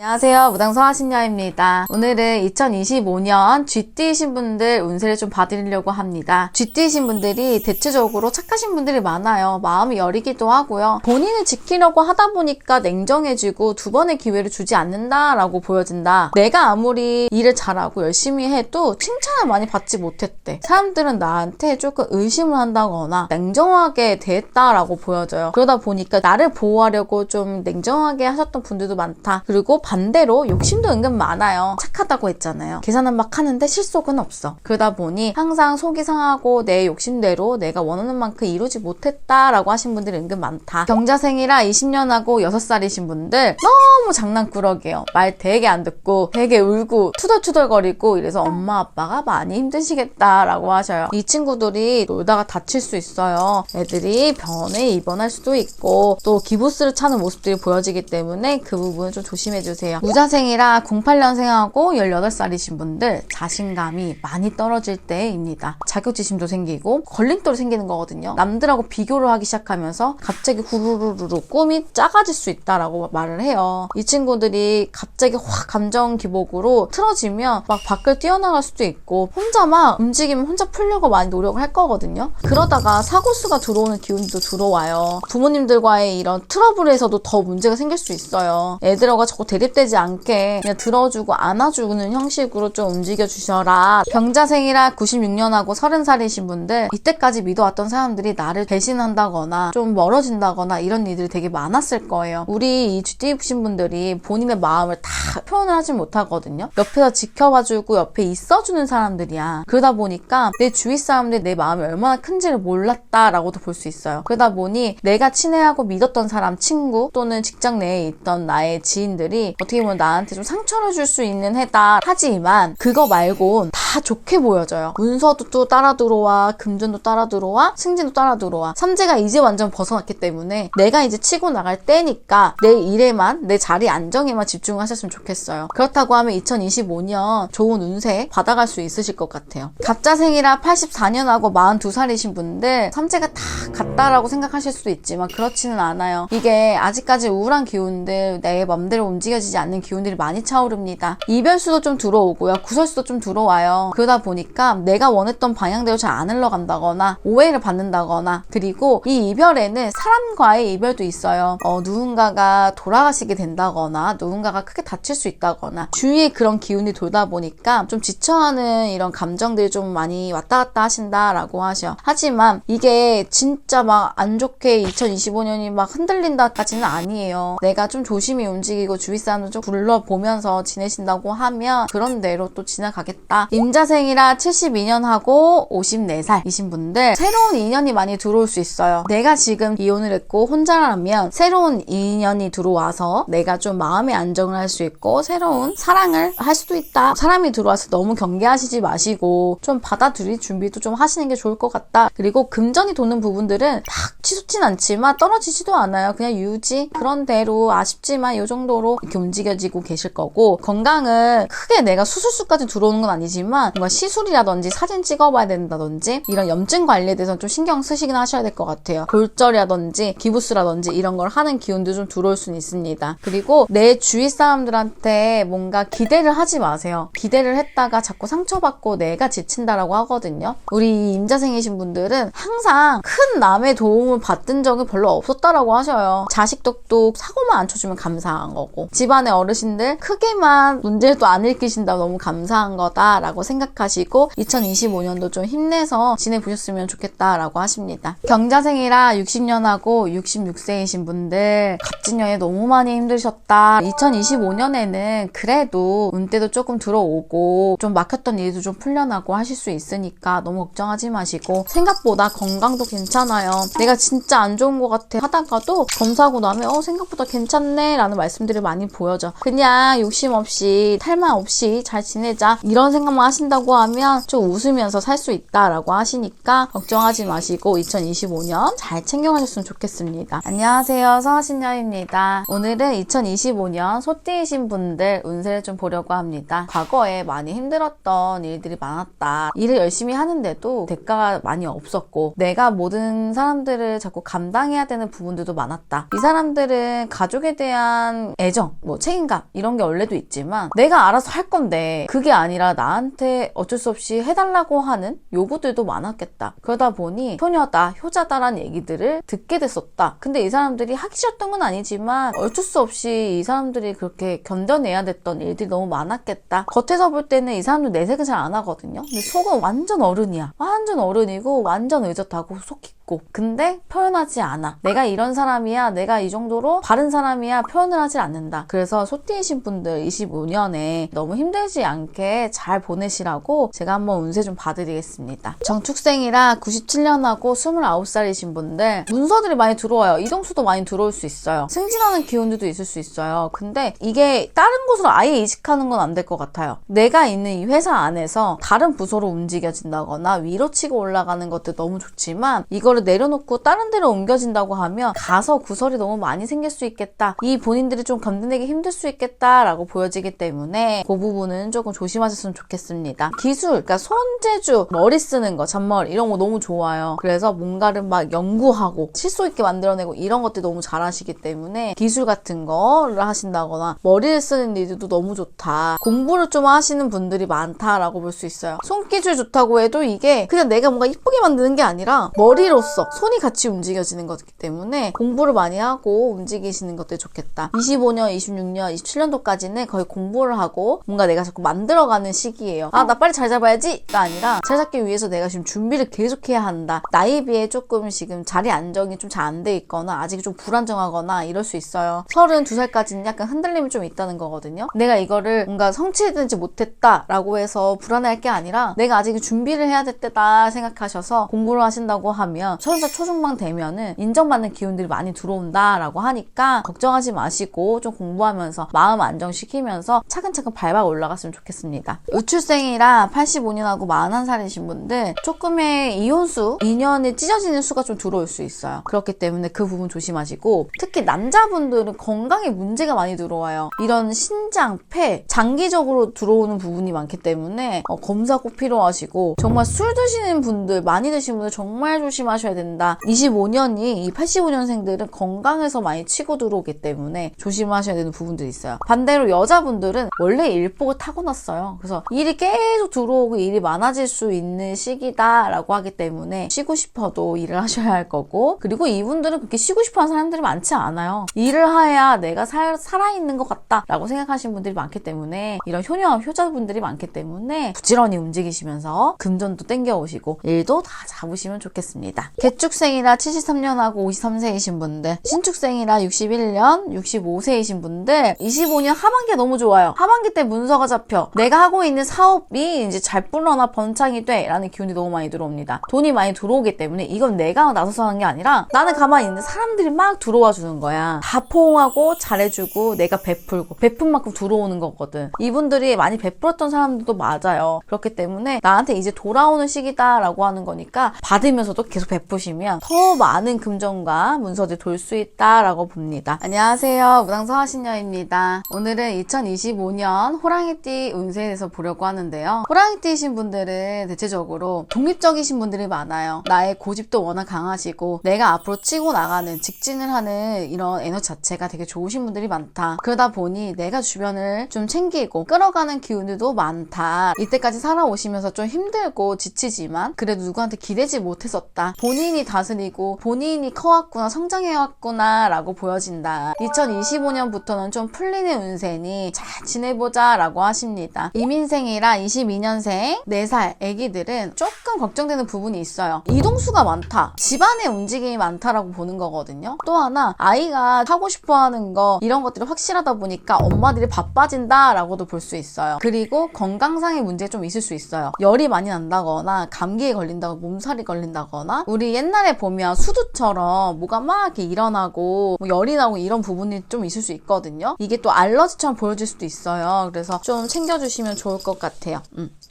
안녕하세요. 무당서하신녀입니다. 오늘은 2025년 쥐띠이신 분들 운세를 좀 봐드리려고 합니다. 쥐띠이신 분들이 대체적으로 착하신 분들이 많아요. 마음이 여리기도 하고요. 본인을 지키려고 하다 보니까 냉정해지고 두 번의 기회를 주지 않는다라고 보여진다. 내가 아무리 일을 잘하고 열심히 해도 칭찬을 많이 받지 못했대. 사람들은 나한테 조금 의심을 한다거나 냉정하게 대했다라고 보여져요. 그러다 보니까 나를 보호하려고 좀 냉정하게 하셨던 분들도 많다. 그리고 반대로 욕심도 은근 많아요. 착하다고 했잖아요. 계산은 막 하는데 실속은 없어. 그러다 보니 항상 속이 상하고 내 욕심대로 내가 원하는 만큼 이루지 못했다라고 하신 분들이 은근 많다. 경자생이라 20년하고 6살이신 분들 너무 장난꾸러기예요. 말 되게 안 듣고 되게 울고 투덜투덜거리고 이래서 엄마 아빠가 많이 힘드시겠다라고 하셔요. 이 친구들이 놀다가 다칠 수 있어요. 애들이 병원에 입원할 수도 있고 또 기부스를 차는 모습들이 보여지기 때문에 그 부분은 좀 조심해주세요. 무자생이라 08년생하고 18살이신 분들 자신감이 많이 떨어질 때입니다. 자격지심도 생기고 걸림돌이 생기는 거거든요. 남들하고 비교를 하기 시작하면서 갑자기 후루루루 꿈이 작아질 수 있다라고 말을 해요. 이 친구들이 갑자기 확 감정 기복으로 틀어지면 막 밖을 뛰어나갈 수도 있고 혼자 막 움직이면 혼자 풀려고 많이 노력을 할 거거든요. 그러다가 사고수가 들어오는 기운도 들어와요. 부모님들과의 이런 트러블에서도 더 문제가 생길 수 있어요. 애들하고 자꾸 대립되지 않게 그냥 들어주고 안아주는 형식으로 좀 움직여 주셔라. 병자생이라 96년하고 30살이신 분들 이때까지 믿어왔던 사람들이 나를 배신한다거나 좀 멀어진다거나 이런 일들이 되게 많았을 거예요. 우리 이 쥐띠이신 분들이 본인의 마음을 다 표현을 하지 못하거든요. 옆에서 지켜봐주고 옆에 있어주는 사람들이야. 그러다 보니까 내 주위 사람들이 내 마음이 얼마나 큰지를 몰랐다라고도 볼 수 있어요. 그러다 보니 내가 친애하고 믿었던 사람, 친구 또는 직장 내에 있던 나의 지인들이 어떻게 보면 나한테 좀 상처를 줄 수 있는 해다. 하지만 그거 말곤 다 좋게 보여져요. 문서도 또 따라 들어와, 금전도 따라 들어와, 승진도 따라 들어와. 삼재가 이제 완전 벗어났기 때문에 내가 이제 치고 나갈 때니까 내 일에만, 내 자리 안정에만 집중하셨으면 좋겠어요. 그렇다고 하면 2025년 좋은 운세 받아갈 수 있으실 것 같아요. 갑자생이라 84년하고 42살이신 분들 삼재가 다 같다라고 생각하실 수도 있지만 그렇지는 않아요. 이게 아직까지 우울한 기운들, 내 맘대로 움직여지지 않는 기운들이 많이 차오릅니다. 이별수도 좀 들어오고요. 구설수도 좀 들어와요. 그러다 보니까 내가 원했던 방향대로 잘 안 흘러간다거나 오해를 받는다거나 그리고 이 이별에는 사람과의 이별도 있어요. 누군가가 돌아가시게 된다거나 누군가가 크게 다칠 수 있다거나 주위에 그런 기운이 돌다 보니까 좀 지쳐하는 이런 감정들이 좀 많이 왔다 갔다 하신다라고 하셔. 하지만 이게 진짜 막 안 좋게 2025년이 막 흔들린다까지는 아니에요. 내가 좀 조심히 움직이고 주위 사람들 좀 불러보면서 지내신다고 하면 그런 대로 또 지나가겠다. 임자생이라 72년하고 54살이신 분들 새로운 인연이 많이 들어올 수 있어요. 내가 지금 이혼을 했고 혼자라면 새로운 인연이 들어와서 내가 좀 마음의 안정을 할 수 있고 새로운 사랑을 할 수도 있다. 사람이 들어와서 너무 경계하시지 마시고 좀 받아들일 준비도 좀 하시는 게 좋을 것 같다. 그리고 금전이 도는 부분들은 막 치솟진 않지만 떨어지지도 않아요. 그냥 유지 그런 대로 아쉽지만 이 정도로 이렇게 움직여지고 계실 거고 건강은 크게 내가 수술수까지 들어오는 건 아니지만 뭔가 시술이라든지 사진 찍어봐야 된다든지 이런 염증 관리에 대해서 좀 신경 쓰시긴 하셔야 될 것 같아요. 골절이라든지 기부스라든지 이런 걸 하는 기운도 좀 들어올 수는 있습니다. 그리고 내 주위 사람들한테 뭔가 기대를 하지 마세요. 기대를 했다가 자꾸 상처받고 내가 지친다라고 하거든요. 우리 임자생이신 분들은 항상 큰 남의 도움을 받은 적이 별로 없었다라고 하셔요. 자식 덕도 사고만 안 쳐주면 감사한 거고 집안의 어르신들 크게만 문제도 안 일으키신다고 너무 감사한 거다라고 생각하시고 2025년도 좀 힘내서 지내보셨으면 좋겠다라고 하십니다. 경자생이라 60년하고 66세이신 분들 갑진년에 너무 많이 힘드셨다. 2025년에는 그래도 운때도 조금 들어오고 좀 막혔던 일도 좀 풀려나고 하실 수 있으니까 너무 걱정하지 마시고 생각보다 건강도 괜찮아요. 내가 진짜 안 좋은 것 같아 하다가도 검사하고 나면 생각보다 괜찮네 라는 말씀들이 많이 보여져. 그냥 욕심 없이 탈만 없이 잘 지내자 이런 생각만 하신다고 하면 좀 웃으면서 살 수 있다라고 하시니까 걱정하지 마시고 2025년 잘 챙겨가셨으면 좋겠습니다. 안녕하세요, 서하신녀입니다. 오늘은 2025년 소띠이신 분들 운세를 좀 보려고 합니다. 과거에 많이 힘들었던 일들이 많았다. 일을 열심히 하는데도 대가가 많이 없었고 내가 모든 사람들을 자꾸 감당해야 되는 부분들도 많았다. 이 사람들은 가족에 대한 애정, 뭐 책임감 이런 게 원래도 있지만 내가 알아서 할 건데 그게 아니라 나한테 어쩔 수 없이 해달라고 하는 요구들도 많았겠다. 그러다 보니 효녀다, 효자다라는 얘기들을 듣게 됐었다. 근데 이 사람들이 하기 싫었던 건 아니지만 어쩔 수 없이 이 사람들이 그렇게 견뎌내야 됐던 일들이 너무 많았겠다. 겉에서 볼 때는 이 사람들 내색을 잘 안 하거든요. 근데 속은 완전 어른이야. 완전 어른이고 완전 의젓하고 속 깊고 근데 표현하지 않아. 내가 이런 사람이야, 내가 이 정도로 바른 사람이야 표현을 하지 않는다. 그래서 소띠이신 분들 25년에 너무 힘들지 않게 잘 보내시라고 제가 한번 운세 좀 봐드리겠습니다. 정축생이라 97년하고 29살이신 분들 문서들이 많이 들어와요. 이동수도 많이 들어올 수 있어요. 승진하는 기운들도 있을 수 있어요. 근데 이게 다른 곳으로 아예 이직하는 건 안 될 것 같아요. 내가 있는 이 회사 안에서 다른 부서로 움직여진다거나 위로 치고 올라가는 것도 너무 좋지만 이거를 내려놓고 다른 데로 옮겨진다고 하면 가서 구설이 너무 많이 생길 수 있겠다. 이 본인들이 좀 견뎌내기 힘들 수 있겠다라고 보여지기 때문에 그 부분은 조금 조심하셨으면 좋겠습니다. 기술, 그러니까 손재주, 머리 쓰는 거, 잔머리 이런 거 너무 좋아요. 그래서 뭔가를 막 연구하고 실속 있게 만들어내고 이런 것들 너무 잘하시기 때문에 기술 같은 거를 하신다거나 머리를 쓰는 일도 너무 좋다. 공부를 좀 하시는 분들이 많다라고 볼 수 있어요. 손기술 좋다고 해도 이게 그냥 내가 뭔가 이쁘게 만드는 게 아니라 머리로서 손이 같이 움직여지는 거기 때문에 공부를 많이 하고 움직이시는 것들이 좋겠다. 25년, 26년, 27년도까지는 거의 공부를 하고 뭔가 내가 자꾸 만들어가는 시기예요. 아, 나 빨리 잘 잡아야지가 아니라 잘 잡기 위해서 내가 지금 준비를 계속해야 한다. 나이에 비해 조금 지금 자리 안정이 좀 잘 안 돼 있거나 아직 좀 불안정하거나 이럴 수 있어요. 32살까지는 약간 흔들림이 좀 있다는 거거든요. 내가 이거를 뭔가 성취해내지 못했다라고 해서 불안해할 게 아니라 내가 아직 준비를 해야 될 때다 생각하셔서 공부를 하신다고 하면 30살 초중반 되면은 인정받는 기운들이 많이 들어온다라고 하니까 걱정하지 마시고 좀 공부하면서 마음 안정시키면서 차근차근 밟아 올라갔으면 좋겠습니다. 우출생이라 85년하고 41살이신 분들 조금의 이혼수, 인연이 찢어지는 수가 좀 들어올 수 있어요. 그렇기 때문에 그 부분 조심하시고 특히 남자분들은 건강에 문제가 많이 들어와요. 이런 신장, 폐, 장기적으로 들어오는 부분이 많기 때문에 검사 꼭 필요하시고 정말 술 드시는 분들, 많이 드시는 분들 정말 조심하셔야 된다. 25년이 이 85년생들은 건강에서 많이 치고 들어오기 때문에 조심하셔야 되는 부분들이 있어요. 반대로 여자분들은 원래 일복을 타고났어요. 그래서 일이 계속 들어오고 일이 많아질 수 있는 시기다라고 하기 때문에 쉬고 싶어도 일을 하셔야 할 거고 그리고 이분들은 그렇게 쉬고 싶어하는 사람들이 많지 않아요. 일을 해야 내가 살아있는 것 같다라고 생각하시는 분들이 많기 때문에 이런 효녀, 효자분들이 많기 때문에 부지런히 움직이시면서 금전도 땡겨오시고 일도 다 잡으시면 좋겠습니다. 개축생이라 73년하고 53세이신 분들, 신축생이라 61년, 65세이신 분들 25년 하반기가 너무 좋아요. 하반기 때 문서가 잡혀 내가 하고 있는 사업이 이제 잘 불러나 번창이 돼 라는 기운이 너무 많이 들어옵니다. 돈이 많이 들어오기 때문에 이건 내가 나서서 하는 게 아니라 나는 가만히 있는데 사람들이 막 들어와 주는 거야. 다 포옹하고 잘해주고 내가 베풀고 베푼 만큼 들어오는 거거든. 이분들이 많이 베풀었던 사람들도 맞아요. 그렇기 때문에 나한테 이제 돌아오는 시기다라고 하는 거니까 받으면서도 계속 베푸시면 더 많은 금전과 문서들이 돌 수 있다라고 봅니다. 안녕하세요. 무당서 하신여입니다. 오늘은 2025년 호랑이띠 운세에 대해서 보려고 하는데요. 호랑이띠이신 분들은 대체적으로 독립적이신 분들이 많아요. 나의 고집도 워낙 강하시고 내가 앞으로 치고 나가는 직진을 하는 이런 에너지 자체가 되게 좋으신 분들이 많다. 그러다 보니 내가 주변을 좀 챙기고 끌어가는 기운들도 많다. 이때까지 살아오시면서 좀 힘들고 지치지만 그래도 누구한테 기대지 못했었다. 본인이 다스리고 본인이 커왔구나, 성장해왔구나 라고 보여진다. 2025년부터는 좀 풀리는 운세니 잘 지내보자 라고 하십니다. 이민생이라 22년생 4살 애기들은 조금 걱정되는 부분이 있어요. 이동수가 많다. 집안의 움직임이 많다라고 보는 거거든요. 또 하나 아이가 하고 싶어하는 거 이런 것들이 확실하다 보니까 엄마들이 바빠진다 라고도 볼 수 있어요. 그리고 건강상의 문제가 좀 있을 수 있어요. 열이 많이 난다거나 감기에 걸린다거나 몸살이 걸린다거나 우리 옛날에 보면 수두처럼 뭐가 막 이렇게 일어나고 뭐 열이 나고 이런 부분이 좀 있을 수 있거든요. 이게 또 알러지처럼 보여질 수도 있어요. 그래서 좀 챙겨주시면 좋을 것 같아요.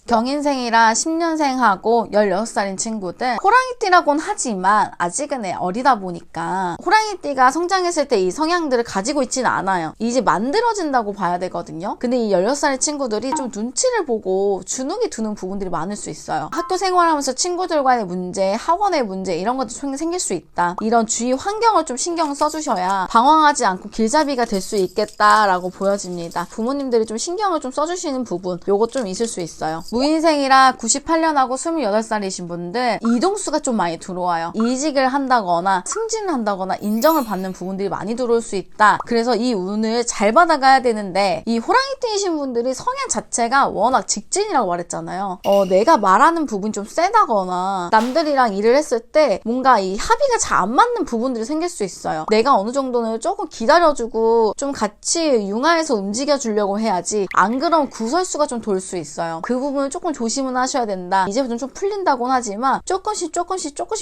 경인생이라 10년생하고 16살인 친구들 호랑이띠라고는 하지만 아직은 어리다 보니까 호랑이띠가 성장했을 때 이 성향들을 가지고 있지는 않아요. 이제 만들어진다고 봐야 되거든요. 근데 이 16살의 친구들이 좀 눈치를 보고 주눅이 드는 부분들이 많을 수 있어요. 학교 생활하면서 친구들과의 문제, 학원의 문제 문제 이런 것도 생길 수 있다. 이런 주위 환경을 좀 신경 써주셔야 방황하지 않고 길잡이가 될 수 있겠다라고 보여집니다. 부모님들이 좀 신경을 좀 써주시는 부분 요거 좀 있을 수 있어요. 무인생이라 98년하고 28살이신 분들 이동수가 좀 많이 들어와요. 이직을 한다거나 승진을 한다거나 인정을 받는 부분들이 많이 들어올 수 있다. 그래서 이 운을 잘 받아가야 되는데 이 호랑이띠이신 분들이 성향 자체가 워낙 직진이라고 말했잖아요. 내가 말하는 부분이 좀 세다거나 남들이랑 일을 했을 때 뭔가 이 합의가 잘 안 맞는 부분들이 생길 수 있어요. 내가 어느 정도는 조금 기다려주고 좀 같이 융화해서 움직여주려고 해야지 안 그러면 구설수가 좀 돌 수 있어요. 그 부분을 조금 조심은 하셔야 된다. 이제부터는 좀 풀린다고는 하지만 조금씩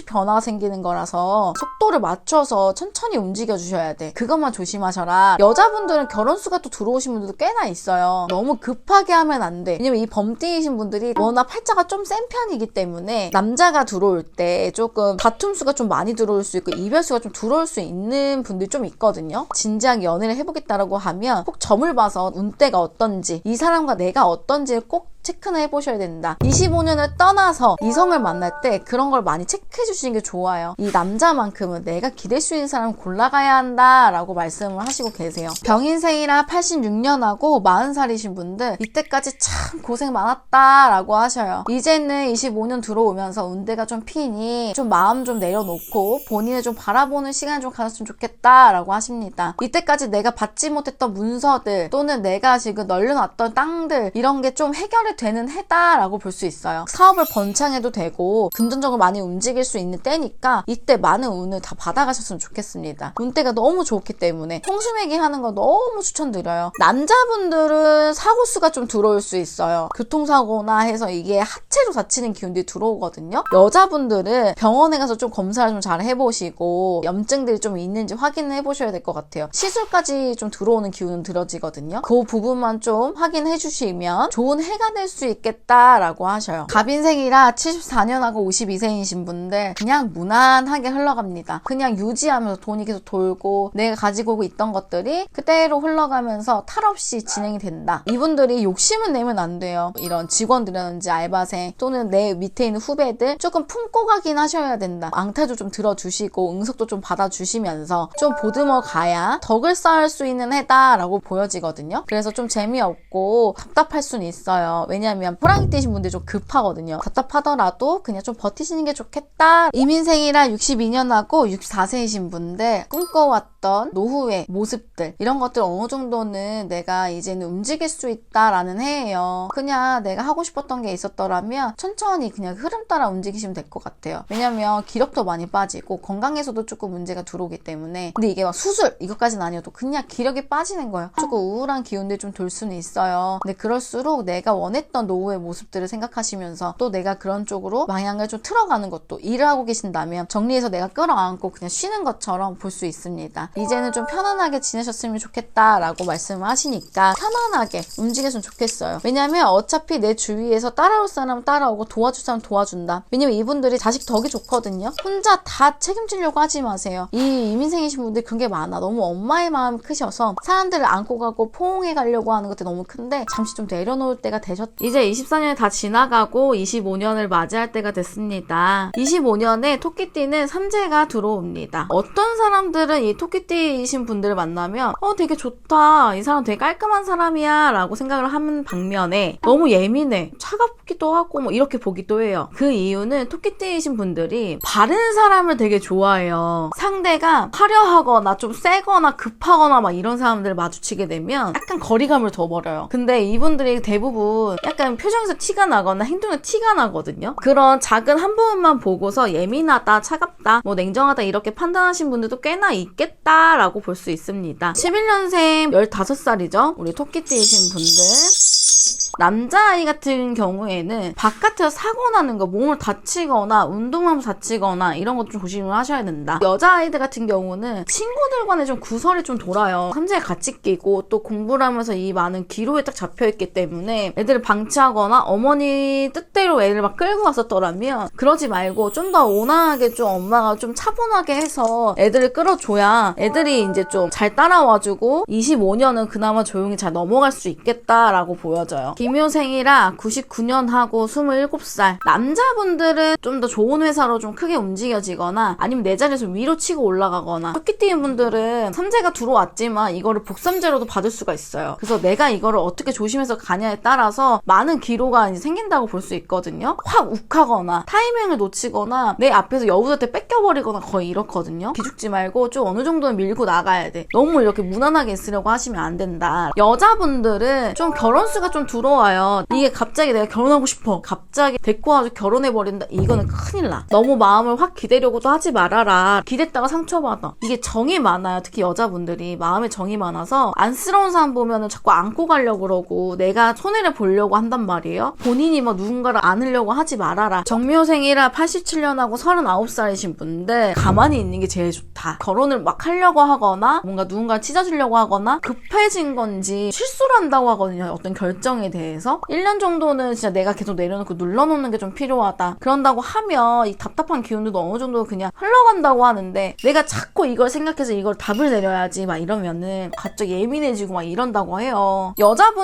변화가 생기는 거라서 속도를 맞춰서 천천히 움직여주셔야 돼. 그것만 조심하셔라. 여자분들은 결혼수가 또 들어오신 분들도 꽤나 있어요. 너무 급하게 하면 안 돼. 왜냐면 이 범띠이신 분들이 워낙 팔자가 좀 센 편이기 때문에 남자가 들어올 때 조금 다툼수가 좀 많이 들어올 수 있고 이별수가 좀 들어올 수 있는 분들이 좀 있거든요. 진지하게 연애를 해보겠다라고 하면 꼭 점을 봐서 운때가 어떤지 이 사람과 내가 어떤지를 꼭 체크는 해보셔야 된다. 25년을 떠나서 이성을 만날 때 그런 걸 많이 체크해 주시는 게 좋아요. 이 남자만큼은 내가 기댈 수 있는 사람을 골라가야 한다 라고 말씀을 하시고 계세요. 병인생이라 86년하고 40살이신 분들 이때까지 참 고생 많았다 라고 하셔요. 이제는 25년 들어오면서 운대가 좀 피니 좀 마음 좀 내려놓고 본인을 좀 바라보는 시간을 좀 가졌으면 좋겠다 라고 하십니다. 이때까지 내가 받지 못했던 문서들 또는 내가 지금 널려놨던 땅들 이런 게 좀 해결이 되는 해다라고 볼 수 있어요. 사업을 번창해도 되고 금전적으로 많이 움직일 수 있는 때니까 이때 많은 운을 다 받아가셨으면 좋겠습니다. 운때가 너무 좋기 때문에 홍수매기 하는 거 너무 추천드려요. 남자분들은 사고수가 좀 들어올 수 있어요. 교통사고나 해서 이게 하체로 다치는 기운들이 들어오거든요. 여자분들은 병원에 가서 좀 검사를 좀 잘 해보시고 염증들이 좀 있는지 확인을 해보셔야 될 것 같아요. 시술까지 좀 들어오는 기운은 들어지거든요. 그 부분만 좀 확인해 주시면 좋은 해가 될 수 있겠다라고 하셔요. 갑인생이라 74년하고 52세이신 분들 그냥 무난하게 흘러갑니다. 그냥 유지하면서 돈이 계속 돌고 내가 가지고 있던 것들이 그대로 흘러가면서 탈 없이 진행이 된다. 이분들이 욕심을 내면 안 돼요. 이런 직원들이라든지 알바생 또는 내 밑에 있는 후배들 조금 품고 가긴 하셔야 된다. 앙탈도 좀 들어주시고 응석도 좀 받아주시면서 좀 보듬어 가야 덕을 쌓을 수 있는 해다라고 보여지거든요. 그래서 좀 재미없고 답답할 수는 있어요. 왜냐하면 호랑이띠신 분들이 좀 급하거든요. 답답하더라도 그냥 좀 버티시는 게 좋겠다. 이민생이라 62년하고 64세이신 분들 꿈꿔왔던 노후의 모습들 이런 것들 어느 정도는 내가 이제는 움직일 수 있다라는 해예요. 그냥 내가 하고 싶었던 게 있었더라면 천천히 그냥 흐름 따라 움직이시면 될 것 같아요. 왜냐면 기력도 많이 빠지고 건강에서도 조금 문제가 들어오기 때문에 근데 이게 막 수술 이것까지는 아니어도 그냥 기력이 빠지는 거예요. 조금 우울한 기운들이 좀 돌 수는 있어요. 근데 그럴수록 내가 원했던 노후의 모습들을 생각하시면서 또 내가 그런 쪽으로 방향을 좀 틀어가는 것도 일을 하고 계신다면 정리해서 내가 끌어안고 그냥 쉬는 것처럼 볼 수 있습니다. 이제는 좀 편안하게 지내셨으면 좋겠다라고 말씀을 하시니까 편안하게 움직였으면 좋겠어요. 왜냐면 어차피 내 주위에서 따라올 사람은 따라오고 도와줄 사람은 도와준다. 왜냐면 이분들이 자식 덕이 좋거든요. 혼자 다 책임지려고 하지 마세요. 이 이민생이신 분들이 그런 게 많아. 너무 엄마의 마음이 크셔서 사람들을 안고 가고 포옹해 가려고 하는 것들이 너무 큰데 잠시 좀 내려놓을 때가 되셨. 이제 24년이 다 지나가고 25년을 맞이할 때가 됐습니다. 25년에 토끼띠는 삼재가 들어옵니다. 어떤 사람들은 이 토끼띠이신 분들을 만나면 되게 좋다. 이 사람 되게 깔끔한 사람이야 라고 생각을 하는 반면에 너무 예민해. 차갑기도 하고 뭐 이렇게 보기도 해요. 그 이유는 토끼띠이신 분들이 바른 사람을 되게 좋아해요. 상대가 화려하거나 좀 세거나 급하거나 막 이런 사람들을 마주치게 되면 약간 거리감을 둬버려요. 근데 이분들이 대부분 약간 표정에서 티가 나거나 행동에서 티가 나거든요. 그런 작은 한 부분만 보고서 예민하다, 차갑다, 뭐 냉정하다 이렇게 판단하신 분들도 꽤나 있겠다라고 볼 수 있습니다. 11년생 15살이죠. 우리 토끼띠이신 분들. 남자아이 같은 경우에는 바깥에서 사고 나는 거, 몸을 다치거나 운동하면서 다치거나 이런 것 좀 조심을 하셔야 된다. 여자아이들 같은 경우는 친구들 간에 좀 구설이 좀 돌아요. 삼재가 같이 끼고 또 공부를 하면서 이 많은 기로에 딱 잡혀있기 때문에 애들을 방치하거나 어머니 뜻대로 애를 막 끌고 갔었더라면 그러지 말고 좀 더 온화하게 좀 엄마가 좀 차분하게 해서 애들을 끌어줘야 애들이 이제 좀 잘 따라와주고 25년은 그나마 조용히 잘 넘어갈 수 있겠다라고 보여져요. 기묘생이라 99년하고 27살. 남자분들은 좀 더 좋은 회사로 좀 크게 움직여지거나 아니면 내 자리에서 위로 치고 올라가거나, 토끼띠인 분들은 삼재가 들어왔지만 이거를 복삼재로도 받을 수가 있어요. 그래서 내가 이거를 어떻게 조심해서 가냐에 따라서 많은 기로가 이제 생긴다고 볼 수 있거든요. 확 욱하거나 타이밍을 놓치거나 내 앞에서 여우한테 뺏겨버리거나 거의 이렇거든요. 기죽지 말고 좀 어느 정도는 밀고 나가야 돼. 너무 이렇게 무난하게 있으려고 하시면 안 된다. 여자분들은 좀 결혼수가 좀 들어와요. 이게 갑자기 내가 결혼하고 싶어, 갑자기 데리고 와서 결혼해버린다, 이거는 큰일 나. 너무 마음을 확 기대려고도 하지 말아라. 기댔다가 상처받아. 이게 정이 많아요. 특히 여자분들이 마음에 정이 많아서 안쓰러운 사람 보면은 자꾸 안고 가려고 그러고 내가 손해를 보려고 한단 말이에요. 본인이 뭐 누군가를 안으려고 하지 말아라. 정묘생이라 87년하고 39살이신 분들 가만히 있는 게 제일 좋다. 결혼을 막 하려고 하거나 뭔가 누군가를 찢어지려고 하거나 급해진 건지 실수를 한다고 하거든요. 어떤 결정에 대해서 1년 정도는 진짜 내가 계속 내려놓고 눌러놓는 게 좀 필요하다. 그런다고 하면 이 답답한 기운도 어느 정도 그냥 흘러간다고 하는데, 내가 자꾸 이걸 생각해서 이걸 답을 내려야지 막 이러면은 갑자기 예민해지고 막 이런다고 해요.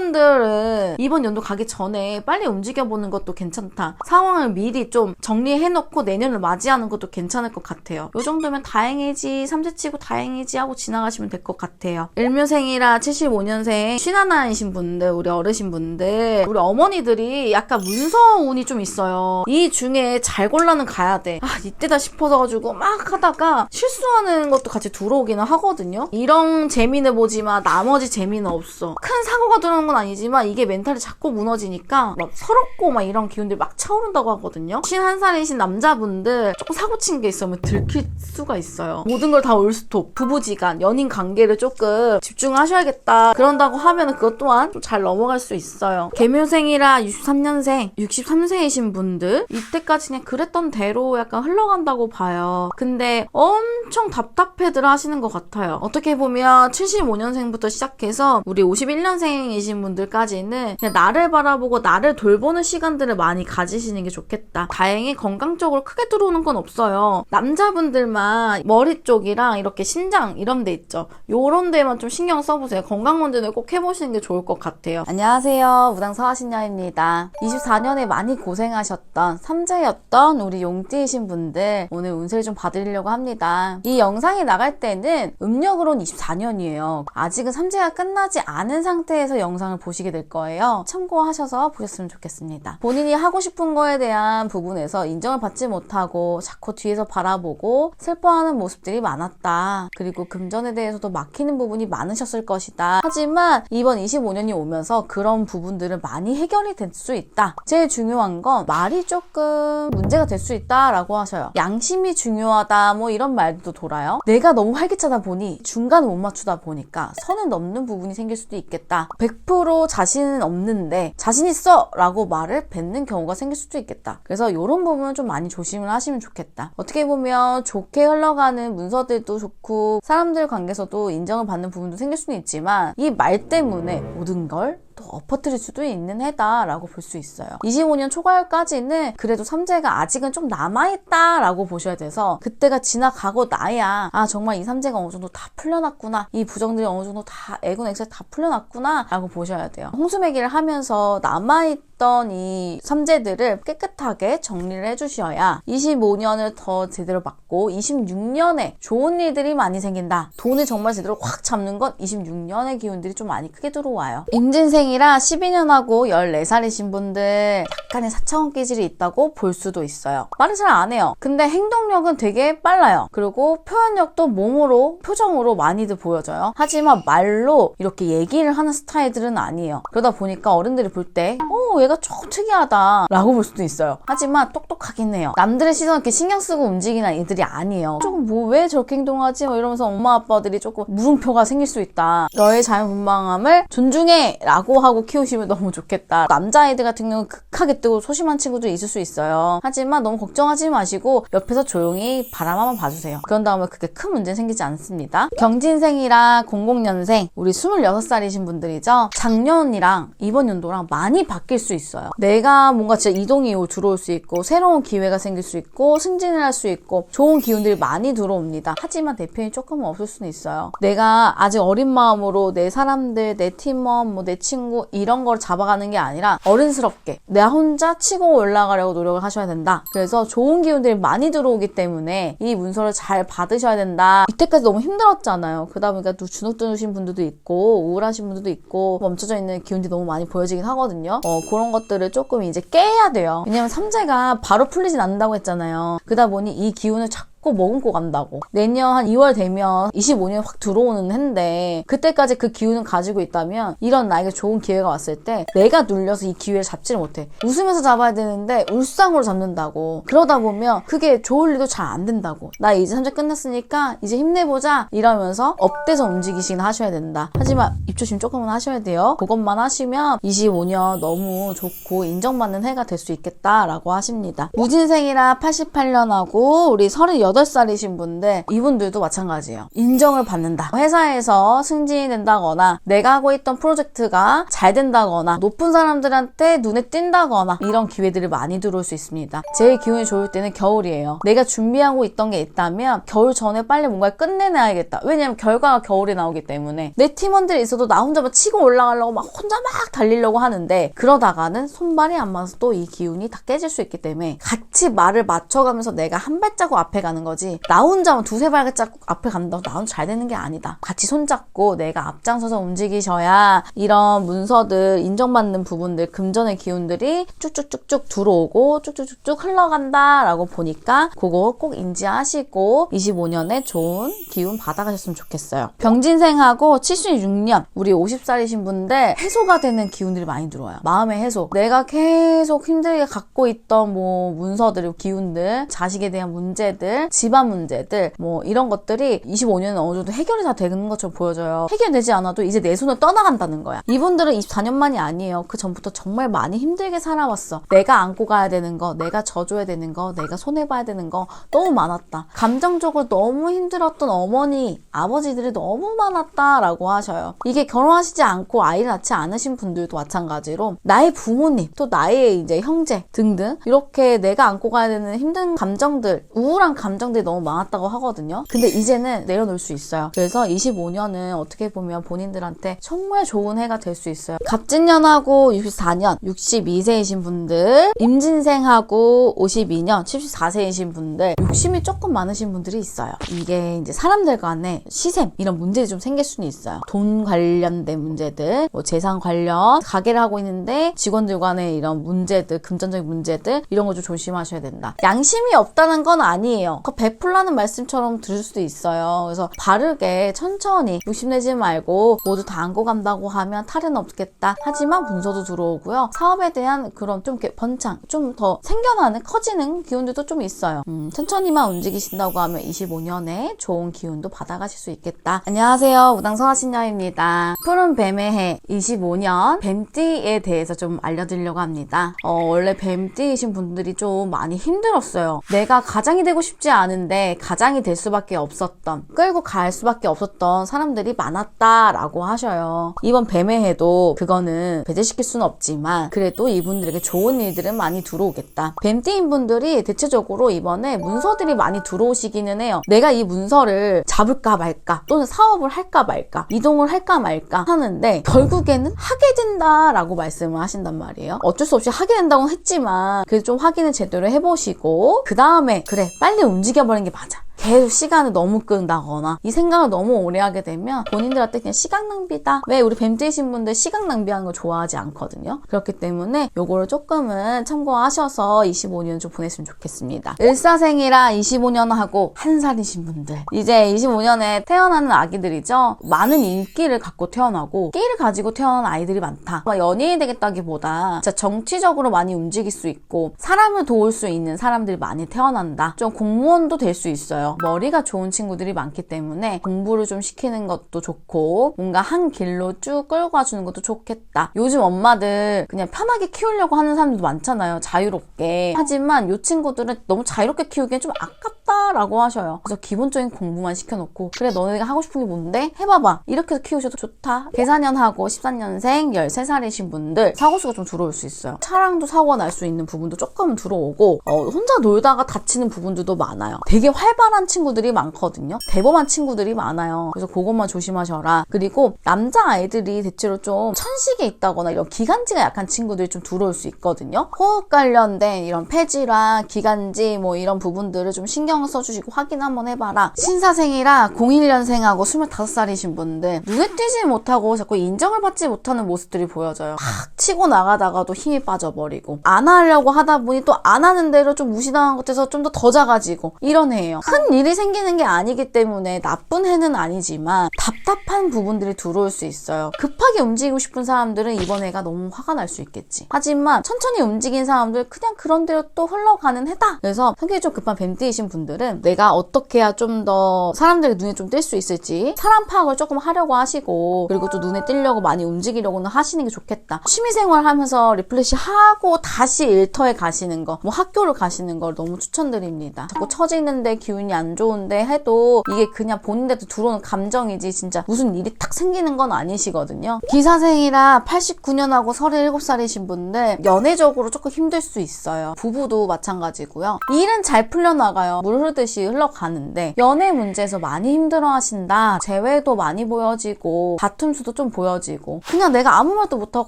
여자분들은 이번 연도 가기 전에 빨리 움직여보는 것도 괜찮다. 상황을 미리 좀 정리해놓고 내년을 맞이하는 것도 괜찮을 것 같아요. 요 정도면 다행이지, 삼재치고 다행이지 하고 지나가시면 될 것 같아요. 일묘생이라 75년생 신하나이신 분들, 우리 어르신분들, 우리 어머니들이 약간 문서운이 좀 있어요. 이 중에 잘 골라는 가야 돼. 아, 이때다 싶어서 가지고 막 하다가 실수하는 것도 같이 들어오기는 하거든요. 이런 재미는 보지만 나머지 재미는 없어. 큰 사고가 들어오는 건 아니지만 이게 멘탈이 자꾸 무너지니까 막 서럽고 막 이런 기운들이 막 차오른다고 하거든요. 51살이신 남자분들 조금 사고 친 게 있으면 들킬 수가 있어요. 모든 걸 다 올스톱. 부부지간, 연인 관계를 조금 집중하셔야겠다. 그런다고 하면 그것 또한 좀 잘 넘어갈 수 있어요. 개묘생이라 63년생, 63세이신 분들 이때까지 그냥 그랬던 대로 약간 흘러간다고 봐요. 근데 엄청 답답해들 하시는 것 같아요. 어떻게 보면 75년생부터 시작해서 우리 51년생이신 분들까지는 그냥 나를 바라보고 나를 돌보는 시간들을 많이 가지시는 게 좋겠다. 다행히 건강 쪽으로 크게 들어오는 건 없어요. 남자분들만 머리 쪽이랑 이렇게 신장 이런 데 있죠. 요런 데만 좀 신경 써보세요. 건강 문제는 꼭 해보시는 게 좋을 것 같아요. 안녕하세요. 무당 서하신야입니다. 24년에 많이 고생하셨던 삼재였던 우리 용띠이신 분들 오늘 운세를 좀 봐드리려고 합니다. 이 영상이 나갈 때는 음력으로는 24년이에요. 아직은 삼재가 끝나지 않은 상태에서 영상을 보시게 될 거예요. 참고하셔서 보셨으면 좋겠습니다. 본인이 하고 싶은 거에 대한 부분에서 인정을 받지 못하고 자꾸 뒤에서 바라보고 슬퍼하는 모습들이 많았다. 그리고 금전에 대해서도 막히는 부분이 많으셨을 것이다. 하지만 이번 25년이 오면서 그런 부분들은 많이 해결이 될 수 있다. 제일 중요한 건 말이 조금 문제가 될 수 있다라고 하셔요. 양심이 중요하다 뭐 이런 말도 돌아요. 내가 너무 활기차다 보니 중간을 못 맞추다 보니까 선을 넘는 부분이 생길 수도 있겠다. 100% 자신은 없는데 자신 있어! 라고 말을 뱉는 경우가 생길 수도 있겠다. 그래서 이런 부분은 좀 많이 조심을 하시면 좋겠다. 어떻게 보면 좋게 흘러가는 문서들도 좋고 사람들 관계에서도 인정을 받는 부분도 생길 수는 있지만 이 말 때문에 모든 걸 또 엎어뜨릴 수도 있는 해다라고 볼 수 있어요. 25년 초가을까지는 그래도 삼재가 아직은 좀 남아있다 라고 보셔야 돼서 그때가 지나가고 나야 아 정말 이 삼재가 어느 정도 다 풀려났구나, 이 부정들이 어느 정도 다 애군 액세 다 풀려났구나 라고 보셔야 돼요. 홍수매기를 하면서 남아있던 이 삼재들을 깨끗하게 정리를 해주셔야 25년을 더 제대로 받고 26년에 좋은 일들이 많이 생긴다. 돈을 정말 제대로 확 잡는 건 26년의 기운들이 좀 많이 크게 들어와요. 임진생이라 12년하고 14살이신 분들 약간의 사차원 기질이 있다고 볼 수도 있어요. 말을 잘 안 해요. 근데 행동력은 되게 빨라요. 그리고 표현력도 몸으로, 표정으로 많이들 보여져요. 하지만 말로 이렇게 얘기를 하는 스타일들은 아니에요. 그러다 보니까 어른들이 볼 때 얘가 조금 특이하다 라고 볼 수도 있어요. 하지만 똑똑하긴 해요. 남들의 시선 이렇게 신경 쓰고 움직이는 애들이 아니에요. 조금 왜 저렇게 행동하지? 이러면서 엄마 아빠들이 조금 물음표가 생길 수 있다. 너의 자유분방함을 존중해! 라고 하고 키우시면 너무 좋겠다. 남자아이들 같은 경우는 극하게 뜨고 소심한 친구들이 있을 수 있어요. 하지만 너무 걱정하지 마시고 옆에서 조용히 바라만 봐주세요. 그런 다음에 그게 큰 문제 생기지 않습니다. 경진생이라 00년생 우리 26살이신 분들이죠. 작년이랑 이번 연도랑 많이 바뀔 수 있어요. 내가 뭔가 진짜 이동이 들어올 수 있고 새로운 기회가 생길 수 있고 승진을 할 수 있고 좋은 기운들이 많이 들어옵니다. 하지만 대표님이 조금은 없을 수는 있어요. 내가 아직 어린 마음으로 내 사람들, 내 팀원, 내 친구 친구 이런 걸 잡아가는 게 아니라 어른스럽게 나 혼자 치고 올라가려고 노력을 하셔야 된다. 그래서 좋은 기운들이 많이 들어오기 때문에 이 문서를 잘 받으셔야 된다. 이때까지 너무 힘들었잖아요. 그러다 보니까 또 주눅 드신 분들도 있고 우울하신 분들도 있고 멈춰져 있는 기운들이 너무 많이 보여지긴 하거든요. 그런 것들을 조금 이제 깨야 돼요. 왜냐면 삼재가 바로 풀리진 않는다고 했잖아요. 그러다 보니 이 기운을 자꾸 머금고 간다고. 내년 한 2월 되면 25년 확 들어오는 해인데 그때까지 그 기운을 가지고 있다면 이런 나에게 좋은 기회가 왔을 때 내가 눌려서 이 기회를 잡지를 못해. 웃으면서 잡아야 되는데 울상으로 잡는다고. 그러다 보면 그게 좋을 일도 잘 안 된다고. 나 이제 3재 끝났으니까 이제 힘내보자 이러면서 업돼서 움직이시긴 하셔야 된다. 하지만 입조심 조금은 하셔야 돼요. 그것만 하시면 25년 너무 좋고 인정받는 해가 될 수 있겠다라고 하십니다. 무진생이라 88년하고 우리 38살이신 분들, 이분들도 마찬가지예요. 인정을 받는다. 회사에서 승진이 된다거나 내가 하고 있던 프로젝트가 잘 된다거나 높은 사람들한테 눈에 띈다거나 이런 기회들이 많이 들어올 수 있습니다. 제일 기운이 좋을 때는 겨울이에요. 내가 준비하고 있던 게 있다면 겨울 전에 빨리 뭔가를 끝내놔야겠다. 왜냐면 결과가 겨울에 나오기 때문에 내 팀원들이 있어도 나 혼자 막 치고 올라가려고 막 혼자 막 달리려고 하는데 그러다가는 손발이 안 맞아서 또 이 기운이 다 깨질 수 있기 때문에 같이 말을 맞춰가면서 내가 한 발자국 앞에 가는 거지 나 혼자만 두세 발자국 앞에 간다고 나 혼자 잘 되는 게 아니다. 같이 손잡고 내가 앞장서서 움직이셔야 이런 문서들 인정받는 부분들 금전의 기운들이 쭉쭉쭉쭉 들어오고 쭉쭉쭉쭉 흘러간다 라고 보니까 그거 꼭 인지하시고 25년에 좋은 기운 받아가셨으면 좋겠어요. 병진생하고 76년 우리 50살이신 분들 해소가 되는 기운들이 많이 들어와요. 마음의 해소. 내가 계속 힘들게 갖고 있던 뭐 문서들, 기운들, 자식에 대한 문제들, 집안 문제들 뭐 이런 것들이 25년은 어느 정도 해결이 다 되는 것처럼 보여져요. 해결되지 않아도 이제 내 손을 떠나간다는 거야. 이분들은 24년만이 아니에요. 그 전부터 정말 많이 힘들게 살아왔어. 내가 안고 가야 되는 거, 내가 져줘야 되는 거, 내가 손해봐야 되는 거 너무 많았다. 감정적으로 너무 힘들었던 어머니, 아버지들이 너무 많았다라고 하셔요. 이게 결혼하시지 않고 아이를 낳지 않으신 분들도 마찬가지로 나의 부모님, 또 나의 이제 형제 등등 이렇게 내가 안고 가야 되는 힘든 감정들, 우울한 감정들이 너무 많았다고 하거든요. 근데 이제는 내려놓을 수 있어요. 그래서 25년은 어떻게 보면 본인들한테 정말 좋은 해가 될 수 있어요. 갑진년하고 64년 62세이신 분들, 임진생하고 52년 74세이신 분들 욕심이 조금 많으신 분들이 있어요. 이게 이제 사람들 간에 시샘 이런 문제들이 좀 생길 수는 있어요. 돈 관련된 문제들, 뭐 재산 관련 가게를 하고 있는데 직원들 간의 이런 문제들, 금전적인 문제들 이런 거 좀 조심하셔야 된다. 양심이 없다는 건 아니에요. 베풀라는 말씀처럼 들을 수도 있어요. 그래서 바르게 천천히 욕심내지 말고 모두 다 안고 간다고 하면 탈은 없겠다. 하지만 문서도 들어오고요. 사업에 대한 그런 좀 이렇게 번창, 좀 더 생겨나는 커지는 기운들도 좀 있어요. 천천히만 움직이신다고 하면 25년에 좋은 기운도 받아가실 수 있겠다. 안녕하세요. 무당서화신녀입니다. 푸른 뱀의 해 25년 뱀띠에 대해서 좀 알려드리려고 합니다. 원래 뱀띠이신 분들이 좀 많이 힘들었어요. 내가 가장이 되고 싶지 않은데 가장이 될 수밖에 없었던, 끌고 갈 수밖에 없었던 사람들이 많았다라고 하셔요. 이번 뱀의 해도 그거는 배제시킬 수는 없지만 그래도 이분들에게 좋은 일들은 많이 들어오겠다. 뱀띠인 분들이 대체적으로 이번에 문서들이 많이 들어오시기는 해요. 내가 이 문서를 잡을까 말까 또는 사업을 할까 말까 이동을 할까 말까 하는데 결국에는 하게 된다라고 말씀을 하신단 말이에요. 어쩔 수 없이 하게 된다고는 했지만 그래도 좀 확인을 제대로 해보시고 그 다음에 그래 빨리 움직여버리는 게 맞아. 계속 시간을 너무 끈다거나 이 생각을 너무 오래 하게 되면 본인들한테 그냥 시간 낭비다. 왜 우리 뱀띠이신 분들 시간 낭비하는 거 좋아하지 않거든요. 그렇기 때문에 요거를 조금은 참고하셔서 25년 좀 보냈으면 좋겠습니다. 일사생이라 25년하고 1살이신 분들 이제 25년에 태어나는 아기들이죠. 많은 인기를 갖고 태어나고 끼를 가지고 태어난 아이들이 많다. 연예인이 되겠다기보다 진짜 정치적으로 많이 움직일 수 있고 사람을 도울 수 있는 사람들이 많이 태어난다. 좀 공무원도 될 수 있어요. 머리가 좋은 친구들이 많기 때문에 공부를 좀 시키는 것도 좋고 뭔가 한 길로 쭉 끌고 가주는 것도 좋겠다. 요즘 엄마들 그냥 편하게 키우려고 하는 사람들도 많잖아요. 자유롭게. 하지만 이 친구들은 너무 자유롭게 키우기엔 좀 아깝다. 어렵다라고 하셔요. 그래서 기본적인 공부만 시켜놓고 그래 너네가 하고 싶은 게 뭔데? 해봐봐. 이렇게 해서 키우셔도 좋다. 계사년하고 13년생 13살이신 분들 사고수가 좀 들어올 수 있어요. 차량도 사고가 날 수 있는 부분도 조금 들어오고 혼자 놀다가 다치는 부분들도 많아요. 되게 활발한 친구들이 많거든요. 대범한 친구들이 많아요. 그래서 그것만 조심하셔라. 그리고 남자아이들이 대체로 좀 천식에 있다거나 이런 기관지가 약한 친구들이 좀 들어올 수 있거든요. 호흡 관련된 이런 폐질환, 기관지 뭐 이런 부분들을 좀 신경을 써주시고 확인 한번 해봐라. 신사생이라 01년생하고 25살이신 분들 눈에 띄지 못하고 자꾸 인정을 받지 못하는 모습들이 보여져요. 막 치고 나가다가도 힘이 빠져버리고 안 하려고 하다 보니 또 안 하는 대로 좀 무시당한 것 같아서 좀 더 작아지고 이런 애예요. 큰 일이 생기는 게 아니기 때문에 나쁜 해는 아니지만 답답한 부분들이 들어올 수 있어요. 급하게 움직이고 싶은 사람들은 이번 해가 너무 화가 날 수 있겠지. 하지만 천천히 움직인 사람들 그냥 그런 대로 또 흘러가는 해다. 그래서 성격이 좀 급한 뱀띠이신 분들은 내가 어떻게 해야 좀 더 사람들의 눈에 좀 띌 수 있을지 사람 파악을 조금 하려고 하시고 그리고 또 눈에 띄려고 많이 움직이려고는 하시는 게 좋겠다. 취미생활 하면서 리플레시 하고 다시 일터에 가시는 거, 뭐 학교를 가시는 걸 너무 추천드립니다. 자꾸 처지는데 기운이 안 좋은데 해도 이게 그냥 본인한테 들어오는 감정이지 진짜 무슨 일이 탁 생기는 건 아니시거든요. 기사생이라 89년하고 37살이신 분들 연애적으로 조금 힘들 수 있어요. 부부도 마찬가지고요. 일은 잘 풀려나가요. 물 흐르듯이 흘러가는데 연애 문제에서 많이 힘들어하신다. 재회도 많이 보여지고 다툼 수도 좀 보여지고 그냥 내가 아무 말도 못하고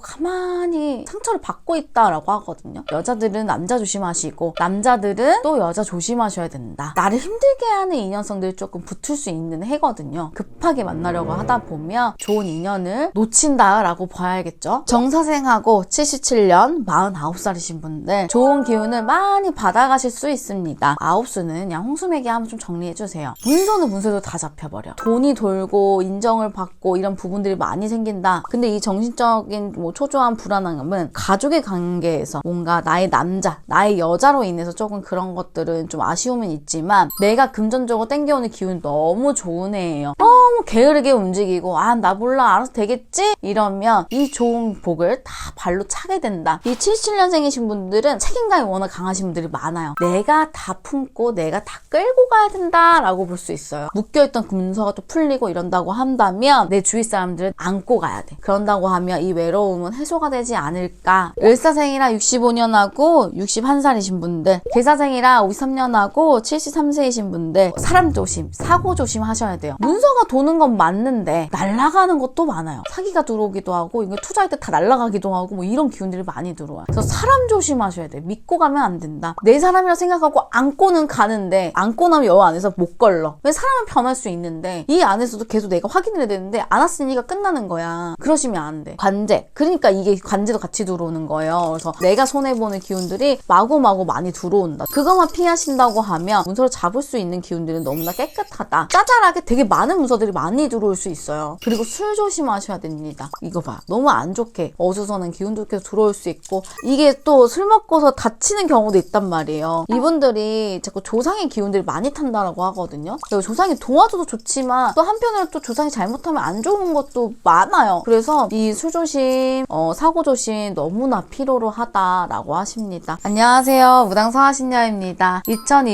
가만히 상처를 받고 있다라고 하거든요. 여자들은 남자 조심하시고 남자들은 또 여자 조심하셔야 된다. 나를 힘들게 하는 인연성들이 조금 붙을 수 있는 해거든요. 급하게 만나려고 하다 보면 좋은 인연을 놓친다라고 봐야겠죠. 정사생하고 77년 49살이신 분들 좋은 기운을 많이 받아가실 수 있습니다. 아홉수는 그냥 홍수매기 한번 좀 정리해주세요. 문서는 문서도 다 잡혀버려. 돈이 돌고 인정을 받고 이런 부분들이 많이 생긴다. 근데 이 정신적인 뭐 초조한 불안함은 가족의 관계에서 뭔가 나의 남자, 나의 여자로 인해서 조금 그런 것들은 좀 아쉬움은 있지만 내가 금전적으로 땡겨오는 기운이 너무 좋은 애예요. 너무 게으르게 움직이고 나 몰라 알아서 되겠지? 이러면 이 좋은 복을 다 발로 차게 된다. 이 77년생이신 분들은 책임감이 워낙 강하신 분들이 많아요. 내가 다 품고 내가 다 끌고 가야 된다라고 볼 수 있어요. 묶여있던 문서가 또 풀리고 이런다고 한다면 내 주위 사람들은 안고 가야 돼. 그런다고 하면 이 외로움은 해소가 되지 않을까. 을사생이라 65년하고 61살이신 분들 계사생이라 53년하고 73세이신 분들 사람 조심, 사고 조심 하셔야 돼요. 문서가 도는 건 맞는데 날아가는 것도 많아요. 사기가 들어오기도 하고 이거 투자할 때 다 날아가기도 하고 뭐 이런 기운들이 많이 들어와요. 그래서 사람 조심하셔야 돼요. 믿고 가면 안 된다. 내 사람이라 생각하고 안고는 가는데 안고 나면 여 안에서 못 걸러. 왜 사람은 변할 수 있는데 이 안에서도 계속 내가 확인을 해야 되는데 안 왔으니까 끝나는 거야. 그러시면 안 돼. 관제. 그러니까 이게 관제도 같이 들어오는 거예요. 그래서 내가 손해보는 기운들이 마구마구 많이 들어온다. 그것만 피하신다고 하면 문서를 잡을 수 있는 기운들은 너무나 깨끗하다. 짜잘하게 되게 많은 문서들이 많이 들어올 수 있어요. 그리고 술 조심하셔야 됩니다. 이거 봐. 너무 안 좋게 어수선한 기운도 계속 들어올 수 있고 이게 또 술 먹고서 다치는 경우도 있단 말이에요. 이분들이 자꾸 조상의 기운들이 많이 탄다라고 하거든요. 그리고 조상이 도와줘도 좋지만 또 한편으로 또 조상이 잘못하면 안 좋은 것도 많아요. 그래서 이 술 조심, 사고 조심 너무나 필요로 하다라고 하십니다. 안녕하세요. 무당서하신녀입니다.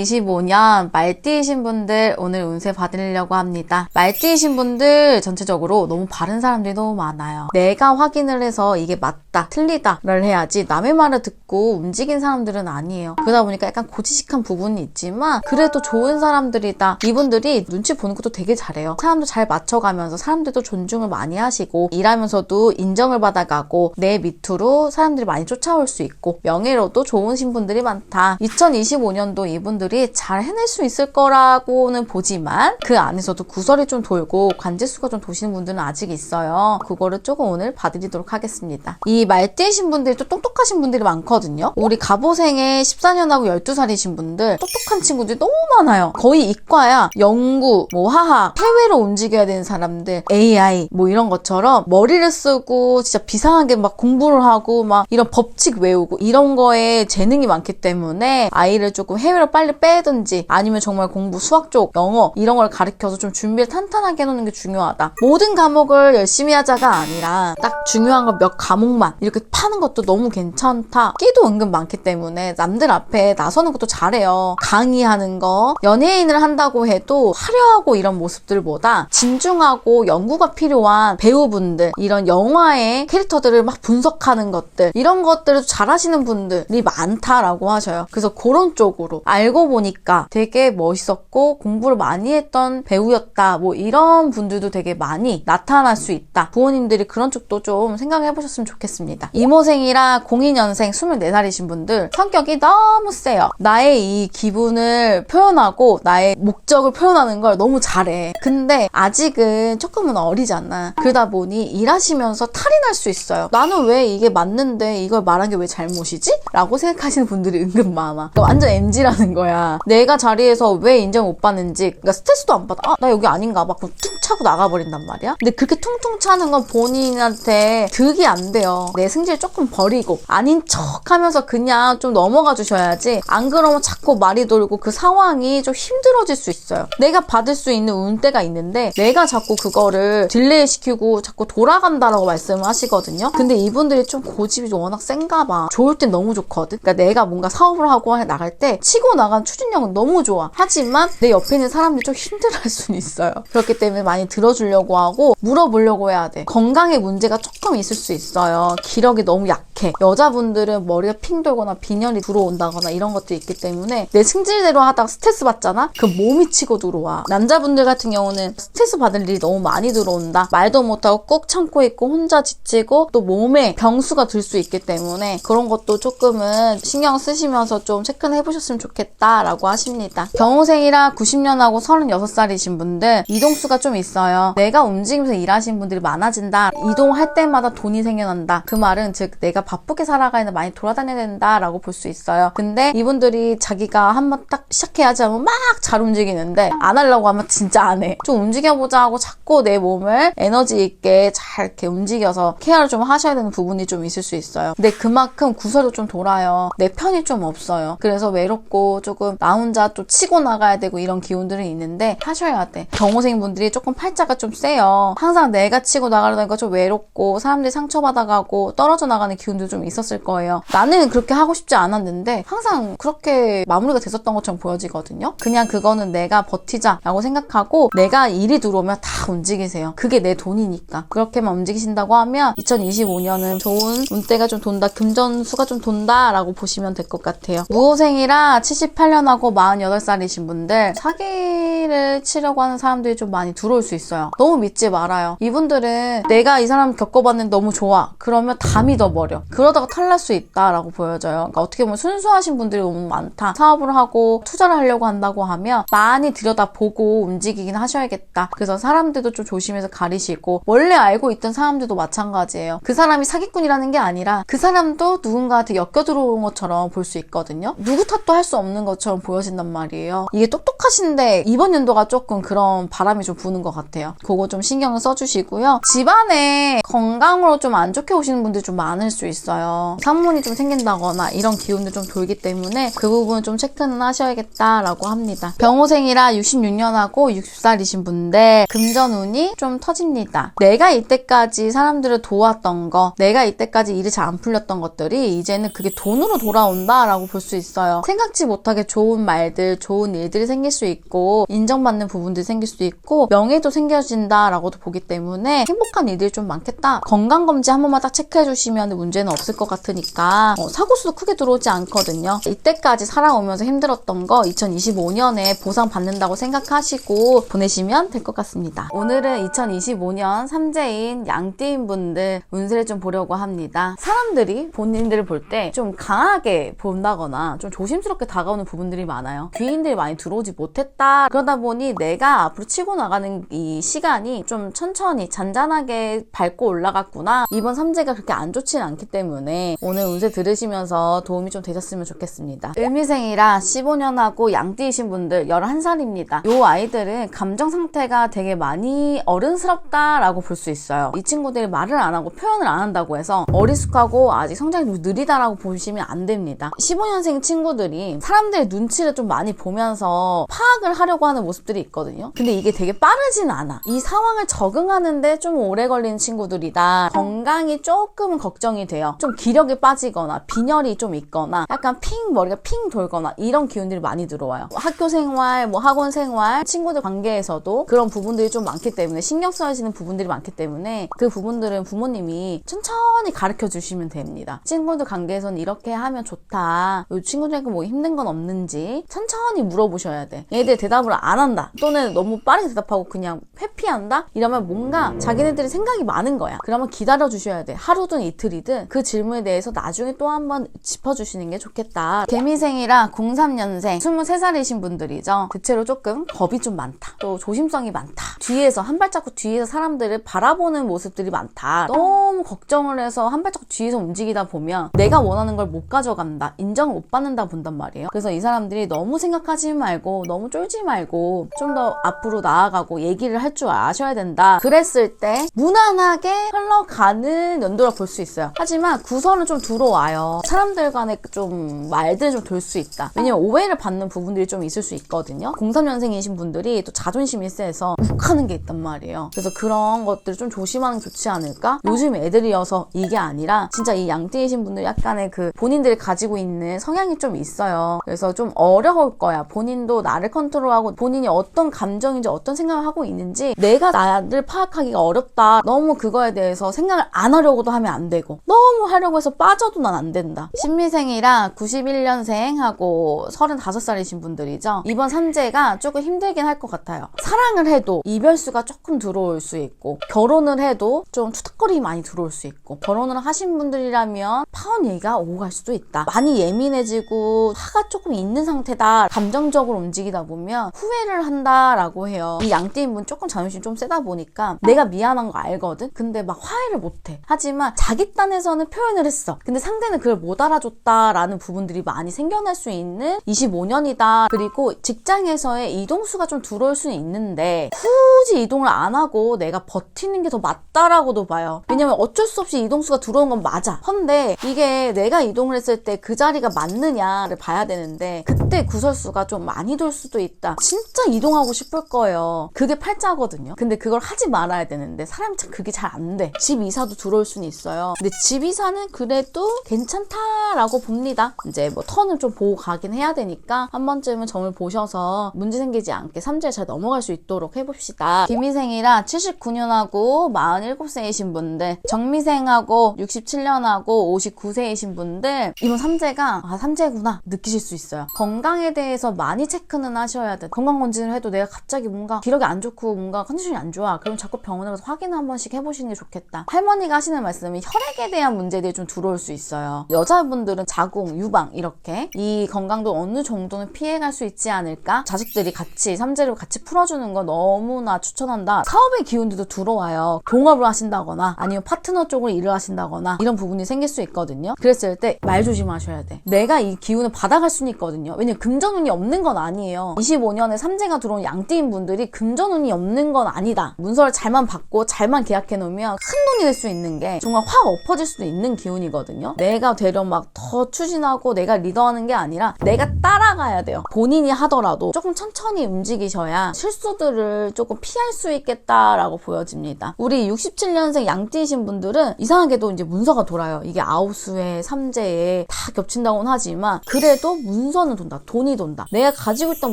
2025년 말띠이신 분들 오늘 운세 받으려고 합니다. 말띠이신 분들 전체적으로 너무 바른 사람들이 너무 많아요. 내가 확인을 해서 이게 맞다, 틀리다를 해야지 남의 말을 듣고 움직인 사람들은 아니에요. 그러다 보니까 약간 고지식한 부분이 있지만 그래도 좋은 사람들이다. 이분들이 눈치 보는 것도 되게 잘해요. 사람도 잘 맞춰가면서 사람들도 존중을 많이 하시고 일하면서도 인정을 받아가고 내 밑으로 사람들이 많이 쫓아올 수 있고 명예로도 좋으신 분들이 많다. 2025년도 이분들이 잘 해낼 수 있을 거라고는 보지만 그 안에서도 구설이 좀 돌고 관제수가 좀 도시는 분들은 아직 있어요. 그거를 조금 오늘 봐드리도록 하겠습니다. 이 말띠이신 분들이 또 똑똑하신 분들이 많거든요. 우리 갑오생의 14년하고 12살이신 분들 똑똑한 친구들이 너무 많아요. 거의 이과야. 연구, 뭐 화학, 해외로 움직여야 되는 사람들, AI 뭐 이런 것처럼 머리를 쓰고 진짜 비상하게 막 공부를 하고 막 이런 법칙 외우고 이런 거에 재능이 많기 때문에 아이를 조금 해외로 빨리 빼든지 아니면 정말 공부, 수학 쪽, 영어 이런 걸 가르쳐서 좀 준비를 탄탄하게 해놓는 게 중요하다. 모든 과목을 열심히 하자가 아니라 딱 중요한 거 몇 과목만 이렇게 파는 것도 너무 괜찮다. 끼도 은근 많기 때문에 남들 앞에 나서는 것도 잘해요. 강의하는 거, 연예인을 한다고 해도 화려하고 이런 모습들보다 진중하고 연구가 필요한 배우분들, 이런 영화의 캐릭터들을 막 분석하는 것들, 이런 것들을 잘하시는 분들이 많다라고 하셔요. 그래서 그런 쪽으로 알고 보니까 되게 멋있었고 공부를 많이 했던 배우였다, 뭐 이런 분들도 되게 많이 나타날 수 있다. 부모님들이 그런 쪽도 좀 생각해 보셨으면 좋겠습니다. 이모생이라 02년생 24살이신 분들 성격이 너무 세요. 나의 이 기분을 표현하고 나의 목적을 표현하는 걸 너무 잘해. 근데 아직은 조금은 어리잖아. 그러다 보니 일하시면서 탈이 날 수 있어요. 나는 왜 이게 맞는데 이걸 말한 게 왜 잘못이지? 라고 생각하시는 분들이 은근 많아. 그러니까 완전 NG라는 거야. 내가 자리에서 왜 인정 못 받는지, 그러니까 스트레스도 안 받아. 아, 나 여기 아닌가 봐. 그럼 퉁 차고 나가버린단 말이야. 근데 그렇게 퉁퉁 차는 건 본인한테 득이 안 돼요. 내 승질 조금 버리고 아닌 척 하면서 그냥 좀 넘어가 주셔야지. 안 그러면 자꾸 말이 돌고 그 상황이 좀 힘들어질 수 있어요. 내가 받을 수 있는 운대가 있는데 내가 자꾸 그거를 딜레이 시키고 자꾸 돌아간다라고 말씀을 하시거든요. 근데 이분들이 좀 고집이 워낙 센가 봐. 좋을 땐 너무 좋거든. 그러니까 내가 뭔가 사업을 하고 나갈 때 치고 나간 추진력은 너무 좋아. 하지만 내 옆에 있는 사람들이 좀 힘들어할 수는 있어요. 그렇기 때문에 많이 들어주려고 하고 물어보려고 해야 돼. 건강에 문제가 조금 있을 수 있어요. 기력이 너무 약해. 여자분들은 머리가 핑 돌거나 빈혈이 들어온다거나 이런 것도 있기 때문에 내 승질대로 하다가 스트레스 받잖아? 그 몸이 치고 들어와. 남자분들 같은 경우는 스트레스 받을 일이 너무 많이 들어온다. 말도 못하고 꾹 참고 있고 혼자 지치고 또 몸에 병수가 들 수 있기 때문에 그런 것도 조금은 신경 쓰시면서 좀 체크는 해보셨으면 좋겠다라고 하십니다. 경호생이라 90년하고 36살이신 분들 이동수가 좀 있어요. 내가 움직이면서 일하시는 분들이 많아진다. 이동할 때마다 돈이 생겨난다. 그 말은 즉 내가 바쁘게 살아가는데 많이 돌아다녀야 된다라고 볼 수 있어요. 근데 이분들이 자기가 한번 딱 시작해야지 하면 막 잘 움직이는데 안 하려고 하면 진짜 안 해. 좀 움직여보자 하고 자꾸 내 몸을 에너지 있게 잘 이렇게 움직여서 케어를 좀 하셔야 되는 부분이 좀 있을 수 있어요. 근데 그만큼 구설도 좀 돌아요. 내 편이 좀 없어요. 그래서 외롭고 조금 나 혼자 또 치고 나가야 되고 이런 기운들은 있는데 하셔야 돼. 경호생분들이 조금 팔자가 좀 세요. 항상 내가 치고 나가려니까 좀 외롭고 사람들이 상처받아가고 떨어져 나가는 기운도 좀 있었을 거예요. 나는 그렇게 하고 싶지 않았는데 항상 그렇게 마무리가 됐었던 것처럼 보여지거든요. 그냥 그거는 내가 버티자라고 생각하고 내가 일이 들어오면 다 움직이세요. 그게 내 돈이니까. 그렇게만 움직이신다고 하면 2025년은 좋은 운대가 좀 돈다, 금전수가 좀 돈다라고 보시면 될 것 같아요. 무호생이라 78년하고 48살이신 분들 사기를 치려고 하는 사람들이 좀 많이 들어올 수 있어요. 너무 믿지 말아요. 이분들은 내가 이 사람 겪어봤는데 너무 좋아. 그러면 다 믿어버려. 그러다가 탈날 수 있다라고 보여져요. 그러니까 어떻게 보면 순수하신 분들이 너무 많다. 사업을 하고 투자를 하려고 한다고 하면 많이 들여다보고 움직이긴 하셔야겠다. 그래서 사람들도 좀 조심해서 가리시고 원래 알고 있던 사람들도 마찬가지예요. 그 사람이 사기꾼이라는 게 아니라 그 사람도 누군가한테 엮여 들어온 것처럼 볼 수 있거든요. 누구 탓도 할 수 없는 것처럼 보여진단 말이에요. 이게 똑똑하신데 이번 연도가 조금 그런 바람이 좀 부는 것 같아요. 그거 좀 신경을 써주시고요. 집안에 건강으로 좀 안 좋게 오시는 분들이 좀 많을 수 있어요. 산문이 좀 생긴다거나 이런 기운도 좀 돌기 때문에 그 부분은 좀 체크는 하셔야겠다라고 합니다. 병호생이라 66년하고 60살이신 분들 금전운이 좀 터집니다. 내가 이때까지 사람들을 도왔던 거, 내가 이때까지 일이 잘 안 풀렸던 것들이 이제는 그게 돈으로 돌아온다라고 볼 수 있어요. 생각지 못하게 좋은 말들, 좋은 일들이 생길 수 있고 인정받는 부분들이 생길 수 있고 명예도 생겨진다라고도 보기 때문에 행복한 일들이 좀 많겠다. 건강검진 한 번만 딱 체크해 주시면 문제는 없을 것 같으니까 사고수도 크게 들어오지 않거든요. 이때까지 살아오면서 힘들었던 거 2025년에 보상받는다고 생각하시고 보내시면 될 것 같습니다. 오늘은 2025년 삼재인 양띠인 분들 운세를 좀 보려고 합니다. 사람들이 본인들을 볼 때 좀 강하게 본다거나 좀 조심스럽게 다가오는 부분들이 많아요. 귀인들이 많이 들어오지 못했다. 그러다 보니 내가 앞으로 치고 나가는 이 시간이 좀 천천히 잔잔하게 밟고 올라갔구나. 이번 삼재가 그렇게 안 좋지는 않기 때문에 오늘 운세 들으시면서 도움이 좀 되셨으면 좋겠습니다. 을미생이라 15년하고 양띠이신 분들 11살입니다. 요 아이들은 감정 상태가 되게 많이 어른스럽다라고 볼 수 있어요. 이 친구들이 말을 안 하고 표현을 안 한다고 해서 어리숙하고 아직 성장이 좀 느리다라고 보시면 안 됩니다. 15년생 친구들이 사람들의 눈치를 좀 많이 보면서 파악을 하려고 하는 모습들이 있거든요. 근데 이게 되게 빠르진 않아. 이 상황을 적응하는데 좀 오래 걸리는 친구들이다. 건강이 조금은 걱정이 돼요. 좀 기력이 빠지거나 빈혈이 좀 있거나 약간 머리가 핑 돌거나 이런 기운들이 많이 들어와요. 학교 생활, 학원 생활, 친구들 관계에서도 그런 부분들이 좀 많기 때문에 신경 써야지는 부분들이 많기 때문에 그 부분들은 부모님이 천천히 가르쳐 주시면 됩니다. 친구들 관계에서는 이렇게 하면 좋다. 이 친구들에게 뭐 힘든 건 없는지 천천히 물어보셔야 돼. 얘들 대답을 안 한다. 또는 너무 빠르게 대답하고 그냥 회피한다? 이러면 뭔가 자기네들이 생각이 많은 거야. 그러면 기다려 주셔야 돼. 하루든 이틀이든 그 질문에 대해서 나중에 또 한번 짚어주시는 게 좋겠다. 개미생이라 03년생 23살이신 분들이죠. 대체로 조금 겁이 좀 많다. 또 조심성이 많다. 뒤에서 한 발자국 뒤에서 사람들을 바라보는 모습들이 많다. 너무 걱정을 해서 한 발자국 뒤에서 움직이다 보면 내가 원하는 걸 못 가져간다. 인정을 못 받는다 본단 말이에요. 그래서 이 사람들이 너무 생각하지 말고 너무 쫄지 말고 좀 더 앞으로 나아가고 얘기를 할 줄 아셔야 된다. 그랬을 때 무난하게 흘러가는 연도라 볼 수 있어요. 하지만 구설은 좀 들어와요. 사람들 간에 좀 말들이 좀 돌 수 있다. 왜냐면 오해를 받는 부분들이 좀 있을 수 있거든요. 03년생이신 분들이 또 자존심이 세서 욱하는 게 있단 말이에요. 그래서 그런 것들을 좀 조심하는 게 좋지 않을까? 요즘 애들이어서 이게 아니라 진짜 이 양띠이신 분들 약간의 그 본인들이 가지고 있는 성향이 좀 있어요. 그래서 좀 어려울 거야. 본인도 나를 컨트롤하고 본인이 어떤 감정인지 어떤 생각을 하고 있는지 내가 나를 파악하기가 어렵다. 너무 그거에 대해서 생각을 안 하려고도 하면 안 되고 너무 하려고 해서 빠져도 난 안 된다. 신미생이라 91년생하고 35살이신 분들이죠. 이번 삼재가 조금 힘들긴 할 것 같아요. 사랑을 해도 이별수가 조금 들어올 수 있고 결혼을 해도 좀 투닥거림이 많이 들어올 수 있고 결혼을 하신 분들이라면 파혼 얘기가 오고 갈 수도 있다. 많이 예민해지고 화가 조금 있는 상태다. 감정적으로 움직이다 보면 후회를 한다라고 해요. 이 양띠인 분 조금 자존심이 좀 세다 보니까 내가 미안한 거 알거든? 근데 막 화해를 못해. 하지만 자기 딴에서는 표현을 했어. 근데 상대는 그걸 못 알아줬다라는 부분들이 많이 생겨날 수 있는 25년이다. 그리고 직장에서의 이동수가 좀 들어올 수는 있는데 굳이 이동을 안 하고 내가 버티는 게 더 맞다라고도 봐요. 왜냐면 어쩔 수 없이 이동수가 들어온 건 맞아. 근데 이게 내가 이동을 했을 때 그 자리가 맞느냐를 봐야 되는데 그때 구설수가 좀 많이 돌 수도 있다. 진짜 이동하고 싶을 거예요. 그게 팔자거든요. 근데 그걸 하지 말아야 되는데 사람이 참 그게 잘 안 돼. 집 이사도 들어올 수는 있어요. 근데 집 이사는 그래도 괜찮다라고 봅니다. 이제 뭐 턴을 좀 보고 가긴 해야 되니까 한 번쯤은 점을 보셔서 문제 생기지 않게 삼재에 잘 넘어갈 수 있도록 해봅시다. 김미생이라 79년하고 47세이신 분들, 정미생하고 67년하고 59세이신 분들 이번 삼재가 삼재구나 느끼실 수 있어요. 건강에 대해서 많이 체크는 하셔야 돼. 건강검진을 해도 내가 갑자기 뭔가 기력이 안 좋고 뭔가 컨디션이 안 좋아. 그럼 자꾸 병원에 가서 확인 한 번씩 해보시는 게 좋겠다. 할머니가 하시는 말씀이 혈액에 대한 문제들이 좀 들어올 수 있어요. 여자분들은 자궁, 유방 이렇게 이 건강도 어느 정도는 피해갈 수 있지 않을까? 자식들이 같이 삼재를 같이 풀어주는 거 너무나 추천한다. 사업의 기운들도 들어와요. 동업을 하신다거나 아니면 파트너 쪽으로 일을 하신다거나 이런 부분이 생길 수 있거든요. 그랬을 때 말 조심하셔야 돼. 내가 이 기운을 받아갈 수는 있거든요. 왜냐면 금전운이 없는 건 아니에요. 25년에 삼재가 들어온 양띠인 분들이 금전운이 없는 건 아니다. 문서를 잘만 받고 잘만 계약해 놓으면 큰 돈이 될 수 있는 게 정말 확 엎어질 수도 있는 기운이거든요. 내가 되려 막 더 추진하고 내가 리더하는 게 아니라 내가 따라가야 돼요. 본인이 하더라도 조금 천천히 움직이셔야 실수들을 조금 피할 수 있겠다라고 보여집니다. 우리 67년생 양띠이신 분들은 이상하게도 이제 문서가 돌아요. 이게 아우수에 삼재에 다 겹친다고는 하지만 그래도 문서는 돈다. 돈이 돈다. 내가 가지고 있던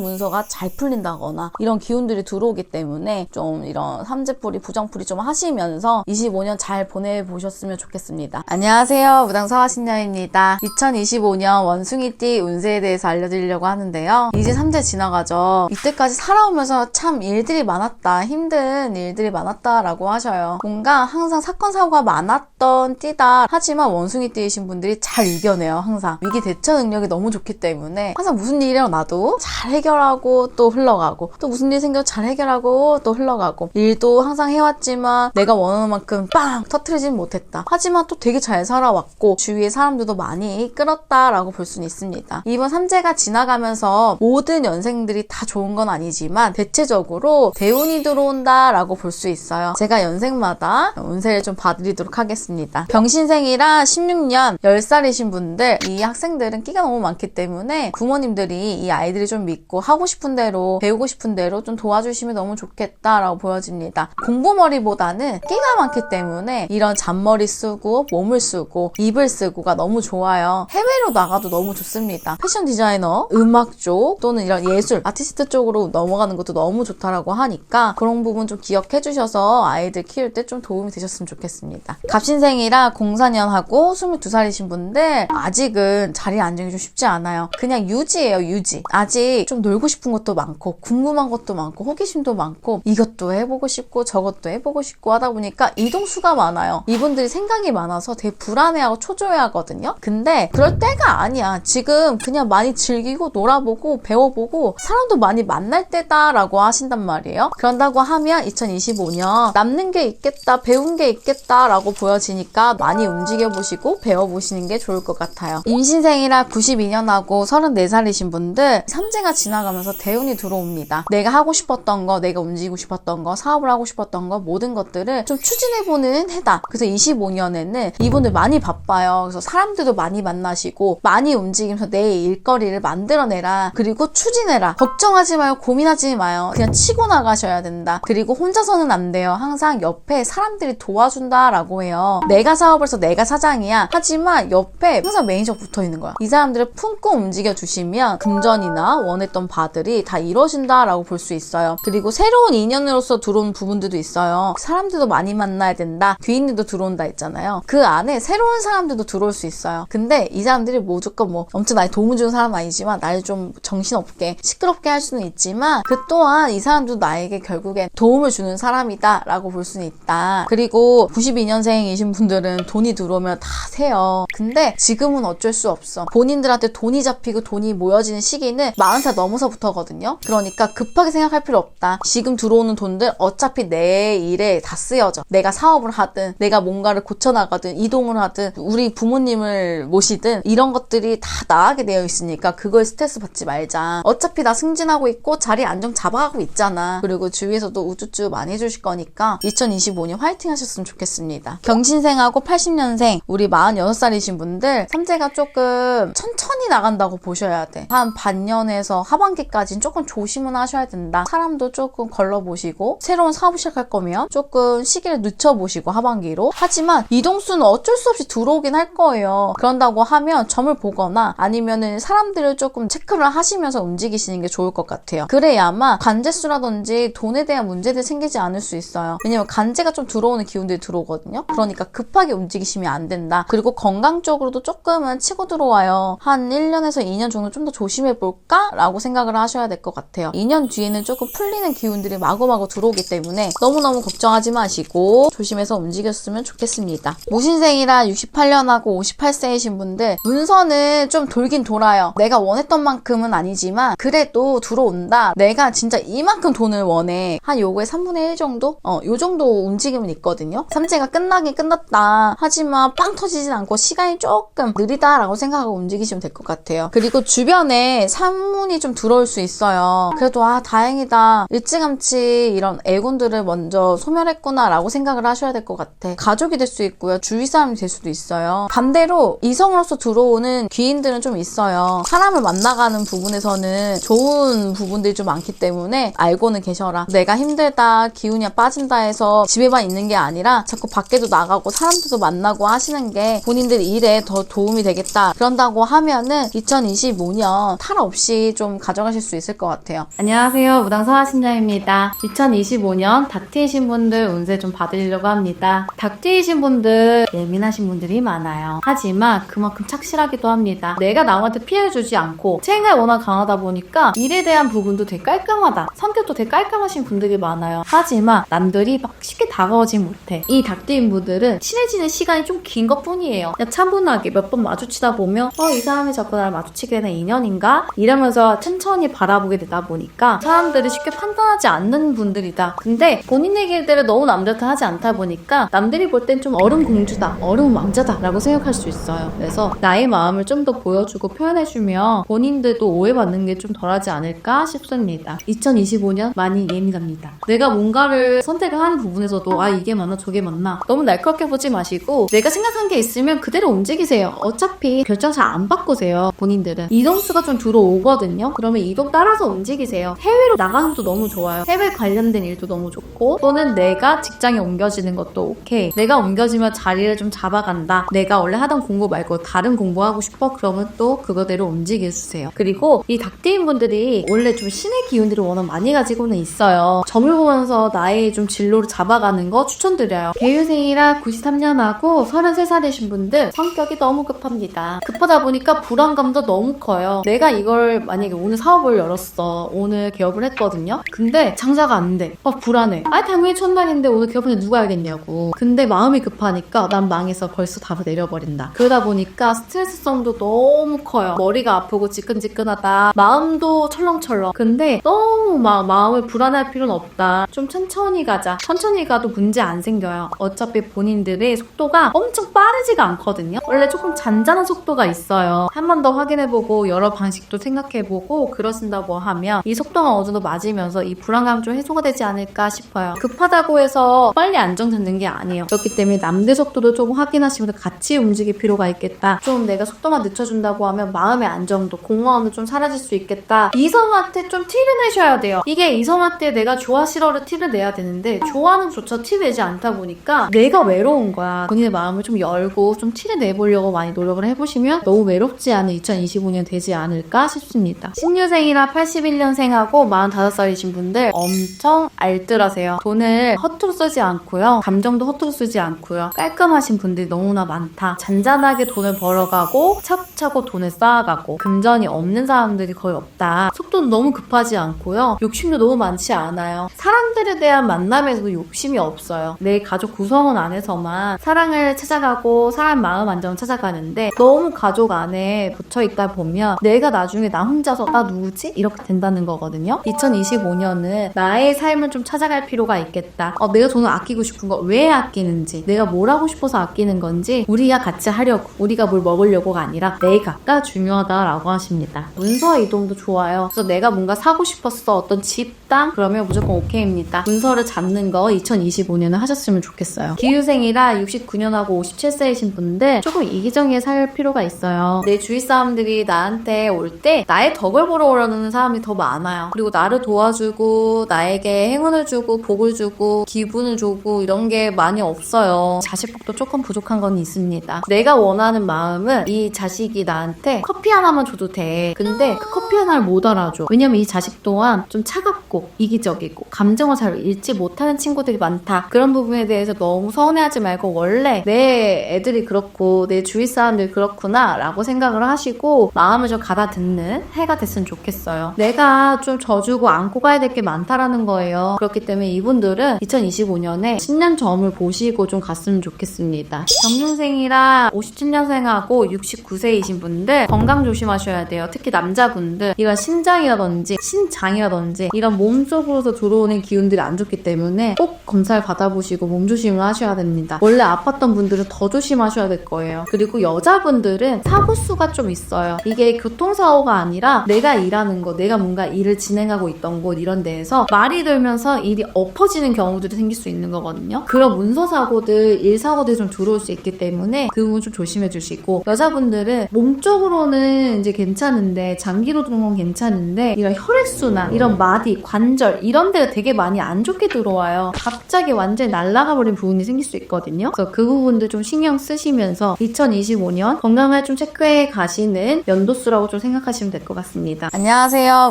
문서가 잘 풀린다거나 이런 기운들이 들어오기 때문에 좀 이런 삼재풀이 부정풀이 좀 하시면서 25년 잘 보내보셨으면 좋겠습니다. 안녕하세요. 무당서화 신녀입니다. 2025년 원숭이띠 운세에 대해서 알려드리려고 하는데요. 이제 삼재 지나가죠. 이때까지 살아오면서 참 일들이 많았다. 힘든 일들이 많았다라고 하셔요. 뭔가 항상 사건 사고가 많았던 띠다. 하지만 원숭이띠이신 분들이 잘 이겨내요. 항상 위기 대처 능력이 너무 좋기 때문에 항상 무슨 일이 일어나도 잘 해결하고 또 흘러가고 또 무슨 일이 생겨도 잘 해결하고 또 흘러가고 일도 항상 해왔지만 내가 원하는 만큼 빵 터트리진 못했다. 하지만 또 되게 잘 살아왔고 주위의 사람들도 많이 끌었다라고 볼 수는 있습니다. 이번 삼재가 지나가면서 모든 연생들이 다 좋은 건 아니지만 대체적으로 대운이 들어온다라고 볼 수 있어요. 제가 연생마다 운세를 좀 봐드리도록 하겠습니다. 병신생이라 16년 10살이신 분들, 이 학생들은 끼가 너무 많기 때문에 부모님들이 이 아이들이 좀 믿고 하고 싶은 대로 배우고 싶은 대로 좀 도와주시면 너무 좋겠다라고 보여집니다. 공부머리보다는 끼가 많기 때문에 이런 잔머리 쓰고 몸을 쓰고 입을 쓰고가 너무 좋아요. 해외로 나가도 너무 좋습니다. 패션 디자이너, 음악 쪽 또는 이런 예술, 아티스트 쪽으로 넘어가는 것도 너무 좋다라고 하니까 그런 부분 좀 기억해 주셔서 아이들 키울 때 좀 도움이 되셨으면 좋겠습니다. 갑신생이라 04년하고 22살이신 분들 아직은 자리에 앉기 좀 쉽지 않아요. 그냥 유지예요, 유지. 아직 좀 놀고 싶은 것도 많고 궁금한 것도 많고 호기심도 많고 이것도 해보고 싶고 저것도 해보고 싶고 하다 보니까 이동수가 많아요. 이분들이 생각이 많아서 되게 불안해하고 초조해하거든요. 근데 그럴 때가 아니야. 지금 그냥 많이 즐기고 놀아보고 배워보고 사람도 많이 만날 때다라고 하신단 말이에요. 그런다고 하면 2025년 남는 게 있겠다, 배운 게 있겠다라고 보여지니까 많이 움직여보시고 배워보시는 게 좋을 것 같아요. 임신생이라 92년하고 34살이신 분들 삼재가 지나가면서 대운이 들어옵니다. 내가 하고 싶었던 거, 내가 움직이고 싶었던 거, 사업을 하고 싶었던 거 모든 것들을 좀 추진해보는 해다. 그래서 25년에는 이분들 많이 바빠요. 그래서 사람들도 많이 만나시고 많이 움직이면서 내 일거리를 만들어내라. 그리고 추진해라. 걱정하지 마요. 고민하지 마요. 그냥 치고 나가셔야 된다. 그리고 혼자서는 안 돼요. 항상 옆에 사람들이 도와준다라고 해요. 내가 사업을 해서 내가 사장이야. 하지만 옆에 항상 매니저 붙어있는 거야. 이 사람들을 품고 움직여주시면 금전이나 원했던 바들이 다 이루어진다라고 볼 수 있어요. 그리고 새로운 인연으로서 들어온 부분들도 있어요. 사람들도 많이 만나야 된다. 귀인들도 들어온다 했잖아요. 그 안에 새로운 사람들도 들어올 수 있어요. 근데 이 사람들이 무조건 뭐 엄청 나에 도움을 주는 사람은 아니지만 나를 좀 정신없게 시끄럽게 할 수는 있지만 그 또한 이 사람도 나에게 결국엔 도움을 주는 사람이다 라고 볼 수는 있다. 그리고 92년생이신 분들은 돈이 들어오면 다 세요. 근데 지금은 어쩔 수 없어. 본인들한테 돈이 잡히고 돈이 모여지는 시기는 40살 넘어서부터거든요. 그러니까 급하게 생각할 필요 없다. 지금 들어오는 돈들 어차피 내 일에 다 쓰여져. 내가 사업을 하든 내가 뭔가를 고쳐나가든 이동을 하든 우리 부모님을 모시든 이런 것들이 다 나가게 되어 있으니까 그걸 스트레스 받지 말자. 어차피 나 승진하고 있고 자리 안정 잡아가고 있잖아. 그리고 주위에서도 우쭈쭈 많이 해주실 거니까 2025년 화이팅 하셨으면 좋겠습니다. 경신생하고 80년생 우리 46살이신 분들 삼재가 조금 천천히 나간다고 보셔야 돼. 한 반년에서 하반기까지는 조금 조심은 하셔야 된다. 사람도 조금 걸러보시고 새로운 사업 시작할 거면 조금 시기를 늦춰보시고 하반기로. 하지만 이동수는 어쩔 수 없이 들어오긴 할 거예요. 그런다고 하면 점을 보거나 아니면은 사람들을 조금 체크를 하시면서 움직이시는 게 좋을 것 같아요. 그래야만 관제수라든지 돈에 대한 문제들이 생기지 않을 수 있어요. 왜냐면 간제가 좀 들어오는 기운들이 들어오거든요. 그러니까 급하게 움직이시면 안 된다. 그리고 건강 쪽으로도 조금은 치고 들어와요. 한 1년에서 2년 정도 좀 더 조심해볼까? 라고 생각을 하셔야 될 것 같아요. 2년 뒤에는 조금 풀리는 기운들이 마구마구 들어오기 때문에 너무너무 걱정하지 마시고 조심해서 움직였으면 좋겠습니다. 무신생이라 68년하고 58세이신 분들 문서는 좀 돌긴 돌아요. 내가 원했던 만큼은 아니지만 그래도 들어온다. 내가 진짜 이만큼 돈을 원해. 한 요거의 3분의 1 정도? 요 정도 움직임은 있거든요. 삼재가 끝나긴 끝났다. 하지만 빵 터지진 않고 시간이 조금 느리다라고 생각하고 움직이시면 될 것 같아요. 그리고 주변에 산문이 좀 들어올 수 있어요. 그래도 다행이다. 일찌감치 이런 애군들을 먼저 소멸했구나 라고 생각을 하셔야 될 것 같아. 가족이 될 수 있고요. 주위 사람이 될 수도 있어요. 반대로 이성으로서 들어오는 귀인들은 좀 있어요. 사람을 만나가는 부분에서는 좋은 부분들이 좀 많기 때문에 알고는 계셔라. 내가 힘들다, 기운이 빠진다 해서 집에만 있는 게 아니라 자꾸 밖에도 나가고 사람들도 만나고 하시는 게 본인들 일에 더 도움이 되겠다. 그런다고 하면은 2025년 탈 없이 좀 가져가실 수 있을 것 같아요. 안녕하세요. 무당서화신녀입니다. 2025년 닭띠이신 분들 운세 좀 봐드리려고 합니다. 닭띠이신 분들 예민하신 분들이 많아요. 하지만 그만큼 착실하기도 합니다. 내가 남한테 피해를 주지 않고 책임감이 워낙 강하다 보니까 일에 대한 부분도 되게 깔끔하다. 성격도 되게 깔끔하신 분들이 많아요. 하지만 남들이 막 쉽게 다가오지 못해. 이 닭띠인 분들은 친해지는 시간이 좀 긴 것 뿐이에요. 그냥 차분하게 몇 번 마주치다 보면 이 사람이 자꾸 나를 마주치게 되는 인연인가? 이러면서 천천히 바라보게 되다 보니까 사람들이 쉽게 판단하지 않는 분들이다. 근데 본인의 길들을 너무 남들한테 하지 않다 보니까 남들이 볼 땐 좀 어른 공주다, 어른 왕자다 라고 생각할 수 있어요. 그래서 나의 마음을 좀 더 보여주고 표현해주면 본인들도 오해받는 게 좀 덜하지 않을까 싶습니다. 2025년 많이 예민합니다. 내가 뭔가를 선택을 하는 부분에서도 이게 맞나 저게 맞나 너무 날카롭게 보지 마시고 내가 생각한 게 있으면 그대로 움직이세요. 어차피 결정 잘 안 바꾸세요. 본인들은 이동수가 좀 들어오거든요. 그러면 이동 따라서 움직이세요. 해외로 나가는 것도 너무 좋아요. 해외 관련된 일도 너무 좋고 또는 내가 직장에 옮겨지는 것도 오케이. 내가 옮겨지면 자리를 좀 잡아간다. 내가 원래 하던 공부 말고 다른 공부하고 싶어? 그러면 또 그거대로 움직여주세요. 그리고 이 닭띠인 분들이 원래 좀 신의 기운들을 워낙 많이 가지고는 있어요. 점을 보면서 나의 좀 진로를 잡아가는 거 추천드려요. 개유생이라 93년하고 33살이신 분들 성격이 너무 급합니다. 급하다 보니까 불안감도 너무 커요. 내가 이걸 만약에 오늘 사업을 열었어. 오늘 개업을 했거든요. 근데 장사가 안 돼. 불안해. 당연히 첫날인데 오늘 개업했는데 누가 알겠냐고. 근데 마음이 급하니까 난 망해서 벌써 답을 내려버린다. 그러다 보니까 스트레스성도 너무 커요. 머리가 아프고 지끈지끈하다. 마음도 철렁철렁. 근데 너무 마음을 불안할 필요는 없다. 좀 천천히 가자. 천천히 가도 문제 안 생겨요. 어차피 본인들의 속도가 엄청 빠르지가 않거든요. 원래 조금 잔잔한 속도가 있어요. 한 번 더 확인해보고 여러 방식도 생각해보고 그러신다고 하면 이 속도가 어느 정도 맞으면서 이 불안감 좀 해소가 되지 않을까 싶어요. 급하다고 해서 빨리 안정되는 게 아니에요. 그렇기 때문에 남들 속도도 조금 확인하시면서 같이 움직일 필요가 있겠다. 좀 내가 속도만 늦춰준다고 하면 마음의 안정도, 공허함도 좀 사라질 수 있겠다. 이성한테 좀 티를 내셔야 돼요. 이게 이성한테 내가 좋아 싫어를 티를 내야 되는데 좋아하는 조차 티 내지 않다 보니까 내가 외로운 거야. 본인의 마음을 좀 열고 좀 티를 내보려고 많이 노력을 해보시면 너무 외롭지 않은 2025년 되지 않을까 싶습니다. 신유생이라 81년생하고 45살이신 분들 엄청 알뜰하세요. 돈을 허투루 쓰지 않고요. 감정도 허투루 쓰지 않고요. 깔끔하신 분들이 너무나 많다. 잔잔하게 돈을 벌어가고 차곡차곡 돈을 쌓아가고 금전이 없는 사람들이 거의 없다. 속도도 너무 급하지 않고요. 욕심도 너무 많지 않아요. 사람들에 대한 만남에서도 욕심이 없어요. 내 가족 구성원 안에서만 사랑을 찾아가고 사람 마음 안정을 찾아가는데 너무 가족 안에 붙어있다 보면 내가 나중에 나 혼자서 나 누구지? 이렇게 된다는 거거든요. 2025년은 나의 삶을 좀 찾아갈 필요가 있겠다. 내가 돈을 아끼고 싶은 거 왜 아끼는지, 내가 뭘 하고 싶어서 아끼는 건지, 우리가 같이 하려고, 우리가 뭘 먹으려고가 아니라 내가가 중요하다라고 하십니다. 문서 이동도 좋아요. 그래서 내가 뭔가 사고 싶었어. 어떤 집, 땅? 그러면 무조건 오케이입니다. 문서를 잡는 거 2025년에 하셨으면 좋겠어요. 기유생이라 69년하고 57세이신 분들 조금 이기적이게 살 필요가 있어요. 내 주위 사람들이 나한테 올 때 나의 덕을 보러 오려는 사람이 더 많아요. 그리고 나를 도와주고 나에게 행운을 주고 복을 주고 기분을 주고 이런 게 많이 없어요. 자식복도 조금 부족한 건 있습니다. 내가 원하는 마음은 이 자식이 나한테 커피 하나만 줘도 돼. 근데 그 커피 하나를 못 알아줘. 왜냐면 이 자식 또한 좀 차갑고 이기적이고 감정을 잘 읽지 못하는 친구들이 많다. 그런 부분에 대해서 너무 서운해하지 말고 원래 내 애들이 그렇고 내 주위 사람들이 그렇구나 라고 생각을 하시고 마음을 좀 가다듬는 해가 됐으면 좋겠어요. 내가 좀 져주고 안고 가야 될 게 많다라는 거예요. 그렇기 때문에 이분들은 2025년에 신년점을 보시고 좀 갔으면 좋겠습니다. 경륜생이라 57년생하고 69세이신 분들 건강 조심하셔야 돼요. 특히 남자분들 이런 신장이라든지 신장이라든지 이런 몸 쪽으로서 들어오는 기운들이 안 좋기 때문에 꼭 검사를 받아보시고 몸 조심을 하셔야 됩니다. 원래 아팠던 분들은 더 조심하셔야 될 거예요. 그리고 여자분들은 사고수가 좀 있어요. 이게 교통사고가 아니라 내가 일하는 곳, 내가 뭔가 일을 진행하고 있던 곳 이런 데에서 말이 들면서 일이 엎어지는 경우들이 생길 수 있는 거거든요. 그런 문서사고들, 일사고들이 좀 들어올 수 있기 때문에 그 부분 좀 조심해 주시고 여자분들은 몸쪽으로는 이제 괜찮은데 장기로 들어온 건 괜찮은데 이런 혈액순환, 이런 마디, 관절 이런 데가 되게 많이 안 좋게 들어와요. 갑자기 완전히 날아가 버린 부분이 생길 수 있거든요. 그래서 그 부분들 좀 신경 쓰시면서 2025년 건강을 좀 체크해 가시는 연도수라고 좀 생각하시면 될 것 같습니다. 안녕하세요.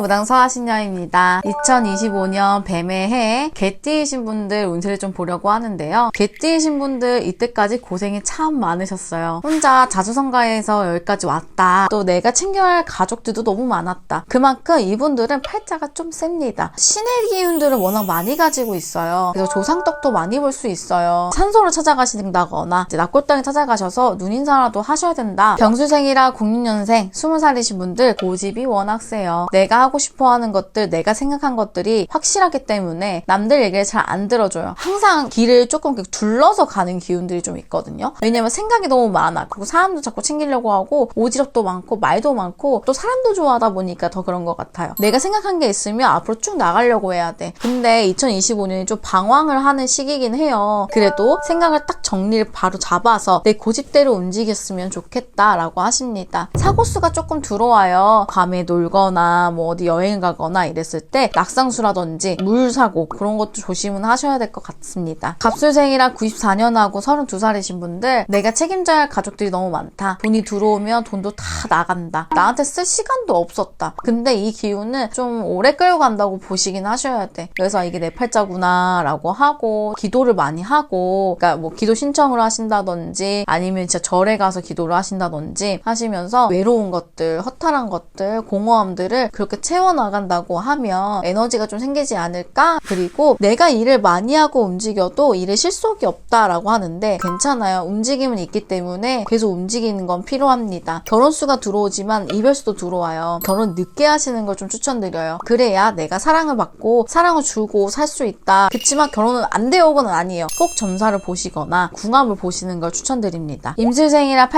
무당서아신녀입니다. 2025년 뱀의 해 개띠이신 분들 운세를 좀 보려고 하는데요. 개띠이신 분들 이때까지 고생이 참 많으셨어요. 혼자 자수성가해서 여기까지 왔다. 또 내가 챙겨야 할 가족들도 너무 많았다. 그만큼 이분들은 팔자가 좀 셉니다. 신의 기운들을 워낙 많이 가지고 있어요. 그래서 조상떡도 많이 볼 수 있어요. 산소를 찾아가신다거나 이제 납골당에 찾아가셔서 눈인사라도 하셔야 된다. 병술생이라 06년생 20살이신 분들 고집이 워낙 세요. 내가 하고 싶어하는 것들, 내가 생각한 것들이 확실하기 때문에 남들 얘기를 잘 안 들어줘요. 항상 길을 조금 둘러서 가는 기운들이 좀 있거든요. 왜냐면 생각이 너무 많아. 그리고 사람도 자꾸 챙기려고 하고 오지랖도 많고 말도 많고 또 사람도 좋아하다 보니까 더 그런 것 같아요. 내가 생각한 게 있으면 앞으로 쭉 나가려고 해야 돼. 근데 2025년이 좀 방황을 하는 시기긴 해요. 그래도 생각을 딱 정리를 바로 잡아서 내 고집대로 움직였으면 좋겠다라고 하십니다. 사고수가 조금 들어와요. 밤에 놀거나 뭐 어디 여행을 가거나 이랬을 때 낙상수라든지 물사고 그런 것도 조심은 하셔야 될 것 같습니다. 갑술생이라 94년하고 32살이신 분들 내가 책임져야 할 가족들이 너무 많다. 돈이 들어오면 돈도 다 나간다. 나한테 쓸 시간도 없었다. 근데 이 기운은 좀 오래 끌고 간다고 보시긴 하셔야 돼. 그래서 이게 내 팔자구나 라고 하고 기도를 많이 하고 그러니까 뭐 기도 신청을 하신다든지 아니면 진짜 절에 가서 기도를 하신다든지 하시면서 외로운 것들, 허탈한 것들, 공허함들을 그렇게 채워나간다고 하면 에너지가 좀 생기지 않을까? 그리고 내가 일을 많이 하고 움직여도 일에 실속이 없다라고 하는데 괜찮아요. 움직임은 있기 때문에 계속 움직이는 건 필요합니다. 결혼수가 들어오지만 이별수도 들어와요. 결혼 늦게 하시는 걸 좀 추천드려요. 그래야 내가 사랑을 받고 사랑을 주고 살 수 있다. 그치만 결혼은 안 되어오고는 아니에요. 꼭 점사를 보시거나 궁합을 보시는 걸 추천드립니다. 임술생이라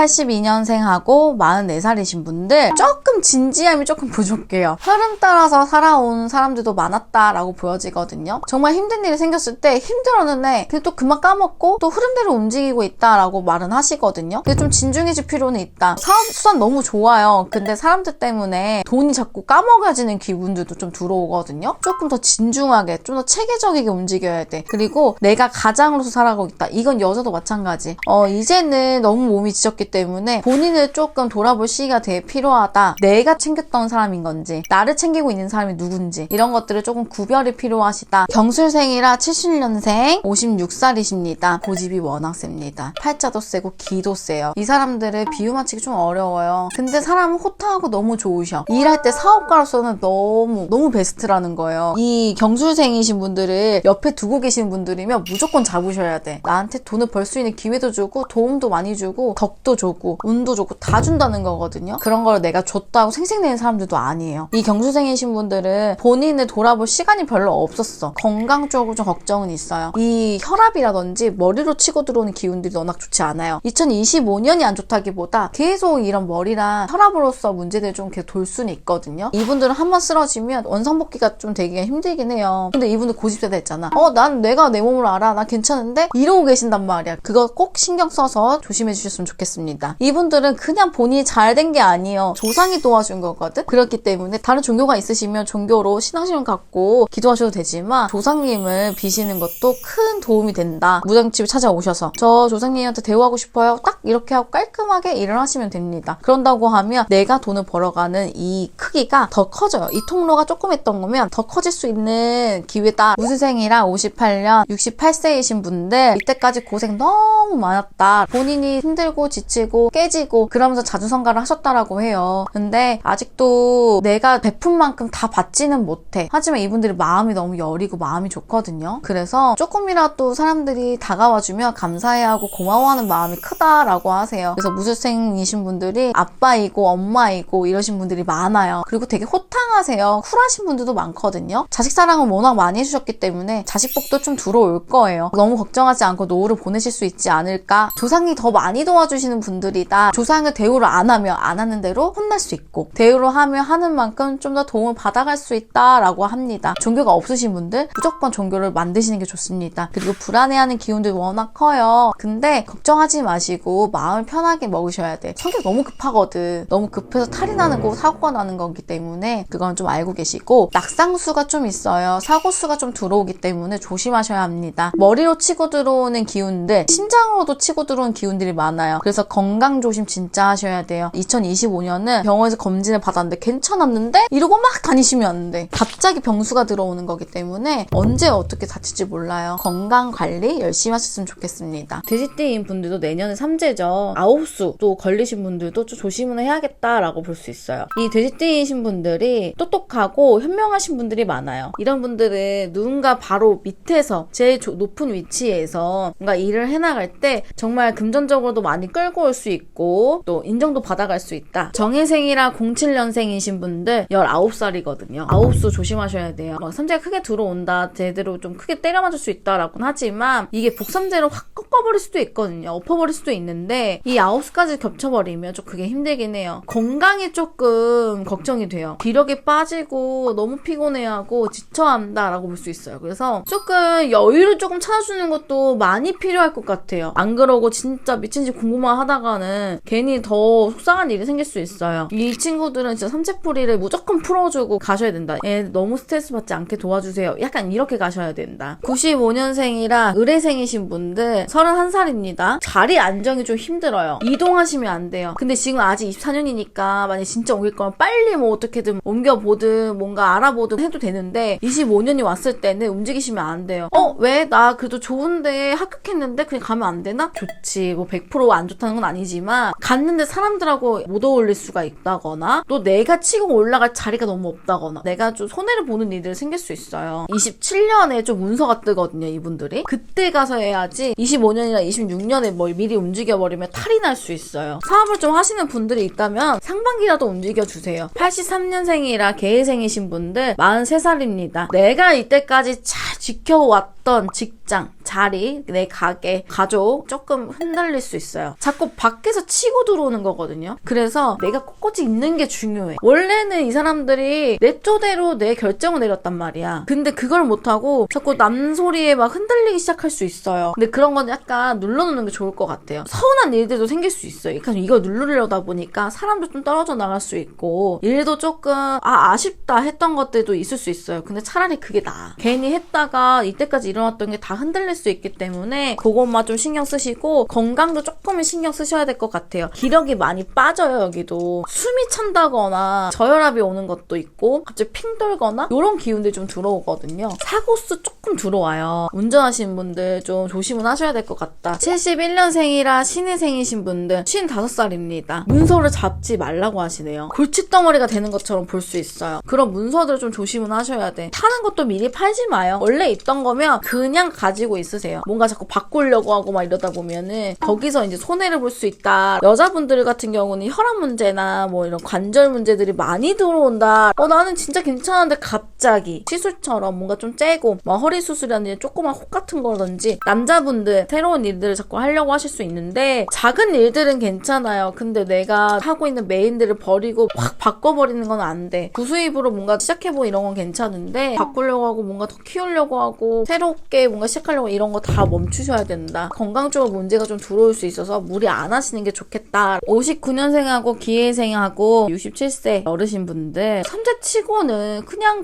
82년생하고 44살이신 분들 조금 진지함이 조금 부족해요. 흐름 따라서 살아온 사람들도 많았다라고 보여지거든요. 정말 힘든 일이 생겼을 때 힘들었는데 근데 또 그만 까먹고 또 흐름대로 움직이고 있다라고 말은 하시거든요. 근데 좀 진중해질 필요는 있다. 사업 수단 너무 좋아요. 근데 사람들 때문에 돈이 자꾸 까먹어지는 기분들도 좀 들어오거든요. 조금 더 진중하게 좀 더 체계적이게 움직여야 돼. 그리고 내가 가장으로서 살아가고 있다. 이건 여자도 마찬가지. 이제는 너무 몸이 지쳤기 때문에 본인을 조금 돌아볼 시기가 되게 필요하다. 내가 챙겼던 사람인 건지 나를 챙기고 있는 사람이 누군지 이런 것들을 조금 구별이 필요하시다. 경술생이라 70년생 56살이십니다. 고집이 워낙 셉니다. 팔자도 세고 기도 세요. 이 사람들을 비유 맞추기 좀 어려워요. 근데 사람은 호탕하고 너무 좋으셔. 일할 때 사업가로서는 너무 베스트라는 거예요. 이 경술생이신 분들을 옆에 두고 계신 분들이면 무조건 잡으셔야 돼. 나한테 돈을 벌 수 있는 기회도 주고 도움도 많이 주고 덕도 주고 운도 주고 다 준다는 거거든요. 그런 걸 내가 줬다고 생색내는 사람들도 아니에요. 이 경술생이신 분들은 본인을 돌아볼 시간이 별로 없었어. 건강 쪽으로 좀 걱정은 있어요. 이 혈압이라든지 머리로 치고 들어오는 기운들이 워낙 좋지 않아요. 2025년이 안 좋다기보다 계속 이런 머리랑 혈압으로서 문제들 좀 계속 돌 수는 있거든요. 이분들은 한번 쓰러지면 원상복귀가 좀 되기가 힘들긴 해요. 근데 이분들 고집세다 했잖아. 난 내가 내 몸을 알아. 나 괜찮은데? 이러고 계신단 말이야. 그거 꼭 신경 써서 조심해 주셨으면 좋겠습니다. 이분들은 그냥 본인이 잘 된 게 아니에요. 조상이 도와준 거거든? 그렇기 때문에 다른 종교가 있으시면 종교로 신앙심을 갖고 기도하셔도 되지만 조상님을 비시는 것도 큰 도움이 된다. 무당집에 찾아오셔서 저 조상님한테 대우하고 싶어요. 딱 이렇게 하고 깔끔하게 일을 하시면 됩니다. 그런다고 하면 내가 돈을 벌어가는 이 크기가 더 커져요. 이 통로가 조금 했던 거면 더 커질 수 있는 기회다. 무술생이라 58년 68세이신 분들 이때까지 고생 너무 많았다. 본인이 힘들고 지치고 깨지고 그러면서 자주성가를 하셨다라고 해요. 근데 아직도 내가 베푼 만큼 다 받지는 못해. 하지만 이분들이 마음이 너무 여리고 마음이 좋거든요. 그래서 조금이라도 사람들이 다가와주면 감사해하고 고마워하는 마음이 크다라고 하세요. 그래서 무술생이신 분들이 아빠이고 엄마이고 이러신 분들이 많아요. 그리고 되게 호탕하세요. 쿨하신 분들도 많거든요. 자식 사랑을 워낙 많이 해주셨기 때문에 자식복도 좀 들어올 거예요. 너무 걱정하지 않고 노후를 보내실 수 있지 않을까. 조상이 더 많이 도와주시는 분들이다. 조상을 대우를 안 하면 안 하는 대로 혼날 수 있고 대우를 하면 하는 만큼 좀 더 도움을 받아갈 수 있다라고 합니다. 종교가 없으신 분들 무조건 종교를 만드시는 게 좋습니다. 그리고 불안해하는 기운들이 워낙 커요. 근데 걱정하지 마시고 마음을 편하게 먹으셔야 돼. 성격 너무 급하거든. 너무 급해서 탈이 나는 거고 사고가 나는 거기 때문에 그건 좀 알고 계시고 낙상수가 좀 있어요. 사고수가 좀 들어오기 때문에 조심하셔야 합니다. 머리로 치고 들어오는 기운들, 심장으로도 치고 들어오는 기운들이 많아요. 그래서 건강 조심 진짜 하셔야 돼요. 2025년은 병원에서 검진을 받았는데 괜찮았는데 이러고 막 다니시면 안 돼. 갑자기 병수가 들어오는 거기 때문에 언제 어떻게 다칠지 몰라요. 건강 관리 열심히 하셨으면 좋겠습니다. 돼지띠인 분들도 내년에 삼재죠. 아홉수 또 걸리신 분들도 좀 조심은 해야겠다라고 볼 수 있어요. 이 돼지띠이신 분들이 똑똑하고 현명하신 분들이 많아요. 이런 분들은 누군가 바로 밑에서 제일 높은 위치에서 뭔가 일을 해나갈 때 정말 금전적으로도 많이 끌고 올 수 있고 또 인정도 받아갈 수 있다. 정혜생이랑 07년생이신 분들 19살이거든요. 아홉수 조심하셔야 돼요. 막 삼재가 크게 들어온다, 제대로 좀 크게 때려 맞을 수 있다라고는 하지만 이게 복삼재로 확 꺾어버릴 수도 있거든요. 엎어버릴 수도 있는데 이 9수까지 겹쳐버리면 좀 그게 힘들긴 해요. 건강이 조금 걱정이 돼요. 기력이 빠지고 너무 피곤해하고 지쳐한다라고 볼 수 있어요. 그래서 조금 여유를 조금 찾아주는 것도 많이 필요할 것 같아요. 안 그러고 진짜 미친 듯이 공부만 하다가는 괜히 더 속상한 일이 생길 수 있어요. 이 친구들은 진짜 삼재풀이를 무조건 풀어주고 가셔야 된다. 얘 너무 스트레스 받지 않게 도와주세요. 약간 이렇게 가셔야 된다. 95년생이라 의뢰생이신 분들 31살입니다. 자리 안정이 좀 힘들어요. 이동하시면 안 돼요. 근데 지금 아직 24년이니까 만약 진짜 옮길 거면 빨리 뭐 어떻게든 옮겨보든 뭔가 알아보든 해도 되는데 25년이 왔을 때는 움직이시면 안 돼요. 왜? 나 그래도 좋은데 합격했는데 그냥 가면 안 되나? 좋지. 뭐 100% 안 좋다는 건 아니지만 갔는데 사람들하고 못 어울릴 수가 있다거나 또 내가 치고 올라갈 자리가 너무 없다거나 내가 좀 손해를 보는 일들이 생길 수 있어요. 27년에 좀 문서가 뜨거든요, 이분들이. 그때 가서 해야지 25년이나 26년에 뭘 미리 움직여버리면 탈이 날 수 있어요. 사업을 좀 하시는 분들이 있다면 상반기라도 움직여주세요. 83년생이라 개해생이신 분들 43살입니다. 내가 이때까지 잘 지켜왔던 직장, 자리, 내 가게, 가족 조금 흔들릴 수 있어요. 자꾸 밖에서 치고 들어오는 거거든요. 그래서 내가 꼿꼿이 있는 게 중요해. 원래는 이 사람들이 내 쪼대로 내 결정을 내렸단 말이야. 근데 그걸 못하고 자꾸 남 소리에 막 흔들리기 시작할 수 있어요. 근데 그런 건 약간 눌러놓는 게 좋을 것 같아요. 서운한 일들도 생길 수 있어요. 그러니까 이걸 누르려다 보니까 사람도 좀 떨어져 나갈 수 있고 일도 조금 아쉽다 했던 것들도 있을 수 있어요. 근데 차라리 그게 나아. 괜히 했다가 이때까지 일어났던 게 다 흔들릴 수 있기 때문에 그것만 좀 신경 쓰시고 건강도 조금은 신경 쓰셔야 될 것 같아요. 기력이 많이 빠져요. 여기도 숨이 찬다거나 저혈압이 오는 것도 있고 갑자기 핑 돌거나 이런 기운들이 좀 들어오거든요. 사고수 조금 들어와요. 운전하시는 분들 좀 조심은 하셔야 될 것 같다. 71년생이라 신희생이신 분들 55살입니다. 문서를 잡지 말라고 하시네요. 골칫덩어리가 되는 것처럼 볼 수 있어요. 그런 문서들을 좀 조심은 하셔야 돼. 타는 것도 미리 팔지 마요. 원래 있던 거면 그냥 가지고 있으세요. 뭔가 자꾸 바꾸려고 하고 막 이러다 보면은 거기서 이제 손해를 볼 수 있다. 여자분들 같은 경우는 혈압 문제나 뭐 이런 관절 문제들이 많이 들어온다. 나는 진짜 괜찮은데 갑자기 시술처럼 뭔가 좀 째고 막 허리 수술이라든지 조그만 혹 같은 거든지 남자분들 새로운 일들을 자꾸 하려고 하실 수 있는데 작은 일들은 괜찮아요. 근데 내가 하고 있는 메인들을 버리고 확 바꿔버리는 건 안 돼. 구수입으로 뭔가 시작해보고 이런 건 괜찮은데 바꾸려고 하고 뭔가 더 키우려고 하고 새롭게 뭔가 시작하려고 이런 거 다 멈추셔야 된다. 건강 쪽으로 문제가 좀 들어올 수 있어서 무리 안 하시는 게 좋겠다. 59년생하고 기해생하고 67세 어르신분들 삼재치고는 그냥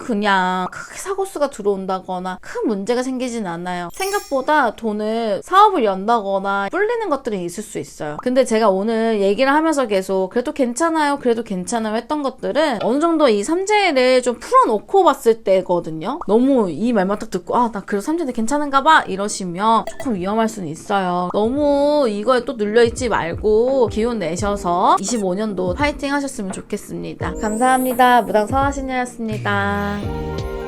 크게 사고수가 들어온다거나 큰 문제가 생기진 않아요. 생각보다 돈을 사업을 연다거나 불리는 것들이 있을 수 있어요. 근데 제가 오늘 얘기를 하면서 계속 그래도 괜찮아요 했던 것들은 어느 정도 이 삼재를 좀 풀어놓고 봤을 때거든요. 너무 이 말만 딱 듣고 나 그래도 삼재인데 괜찮은가 봐 이러시면 조금 위험할 수는 있어요. 너무 이거에 또 눌려있지 말고 기운 내셔서 25년도 파이팅 하셨으면 좋겠습니다. 감사합니다. 무당 서하신이었습니다.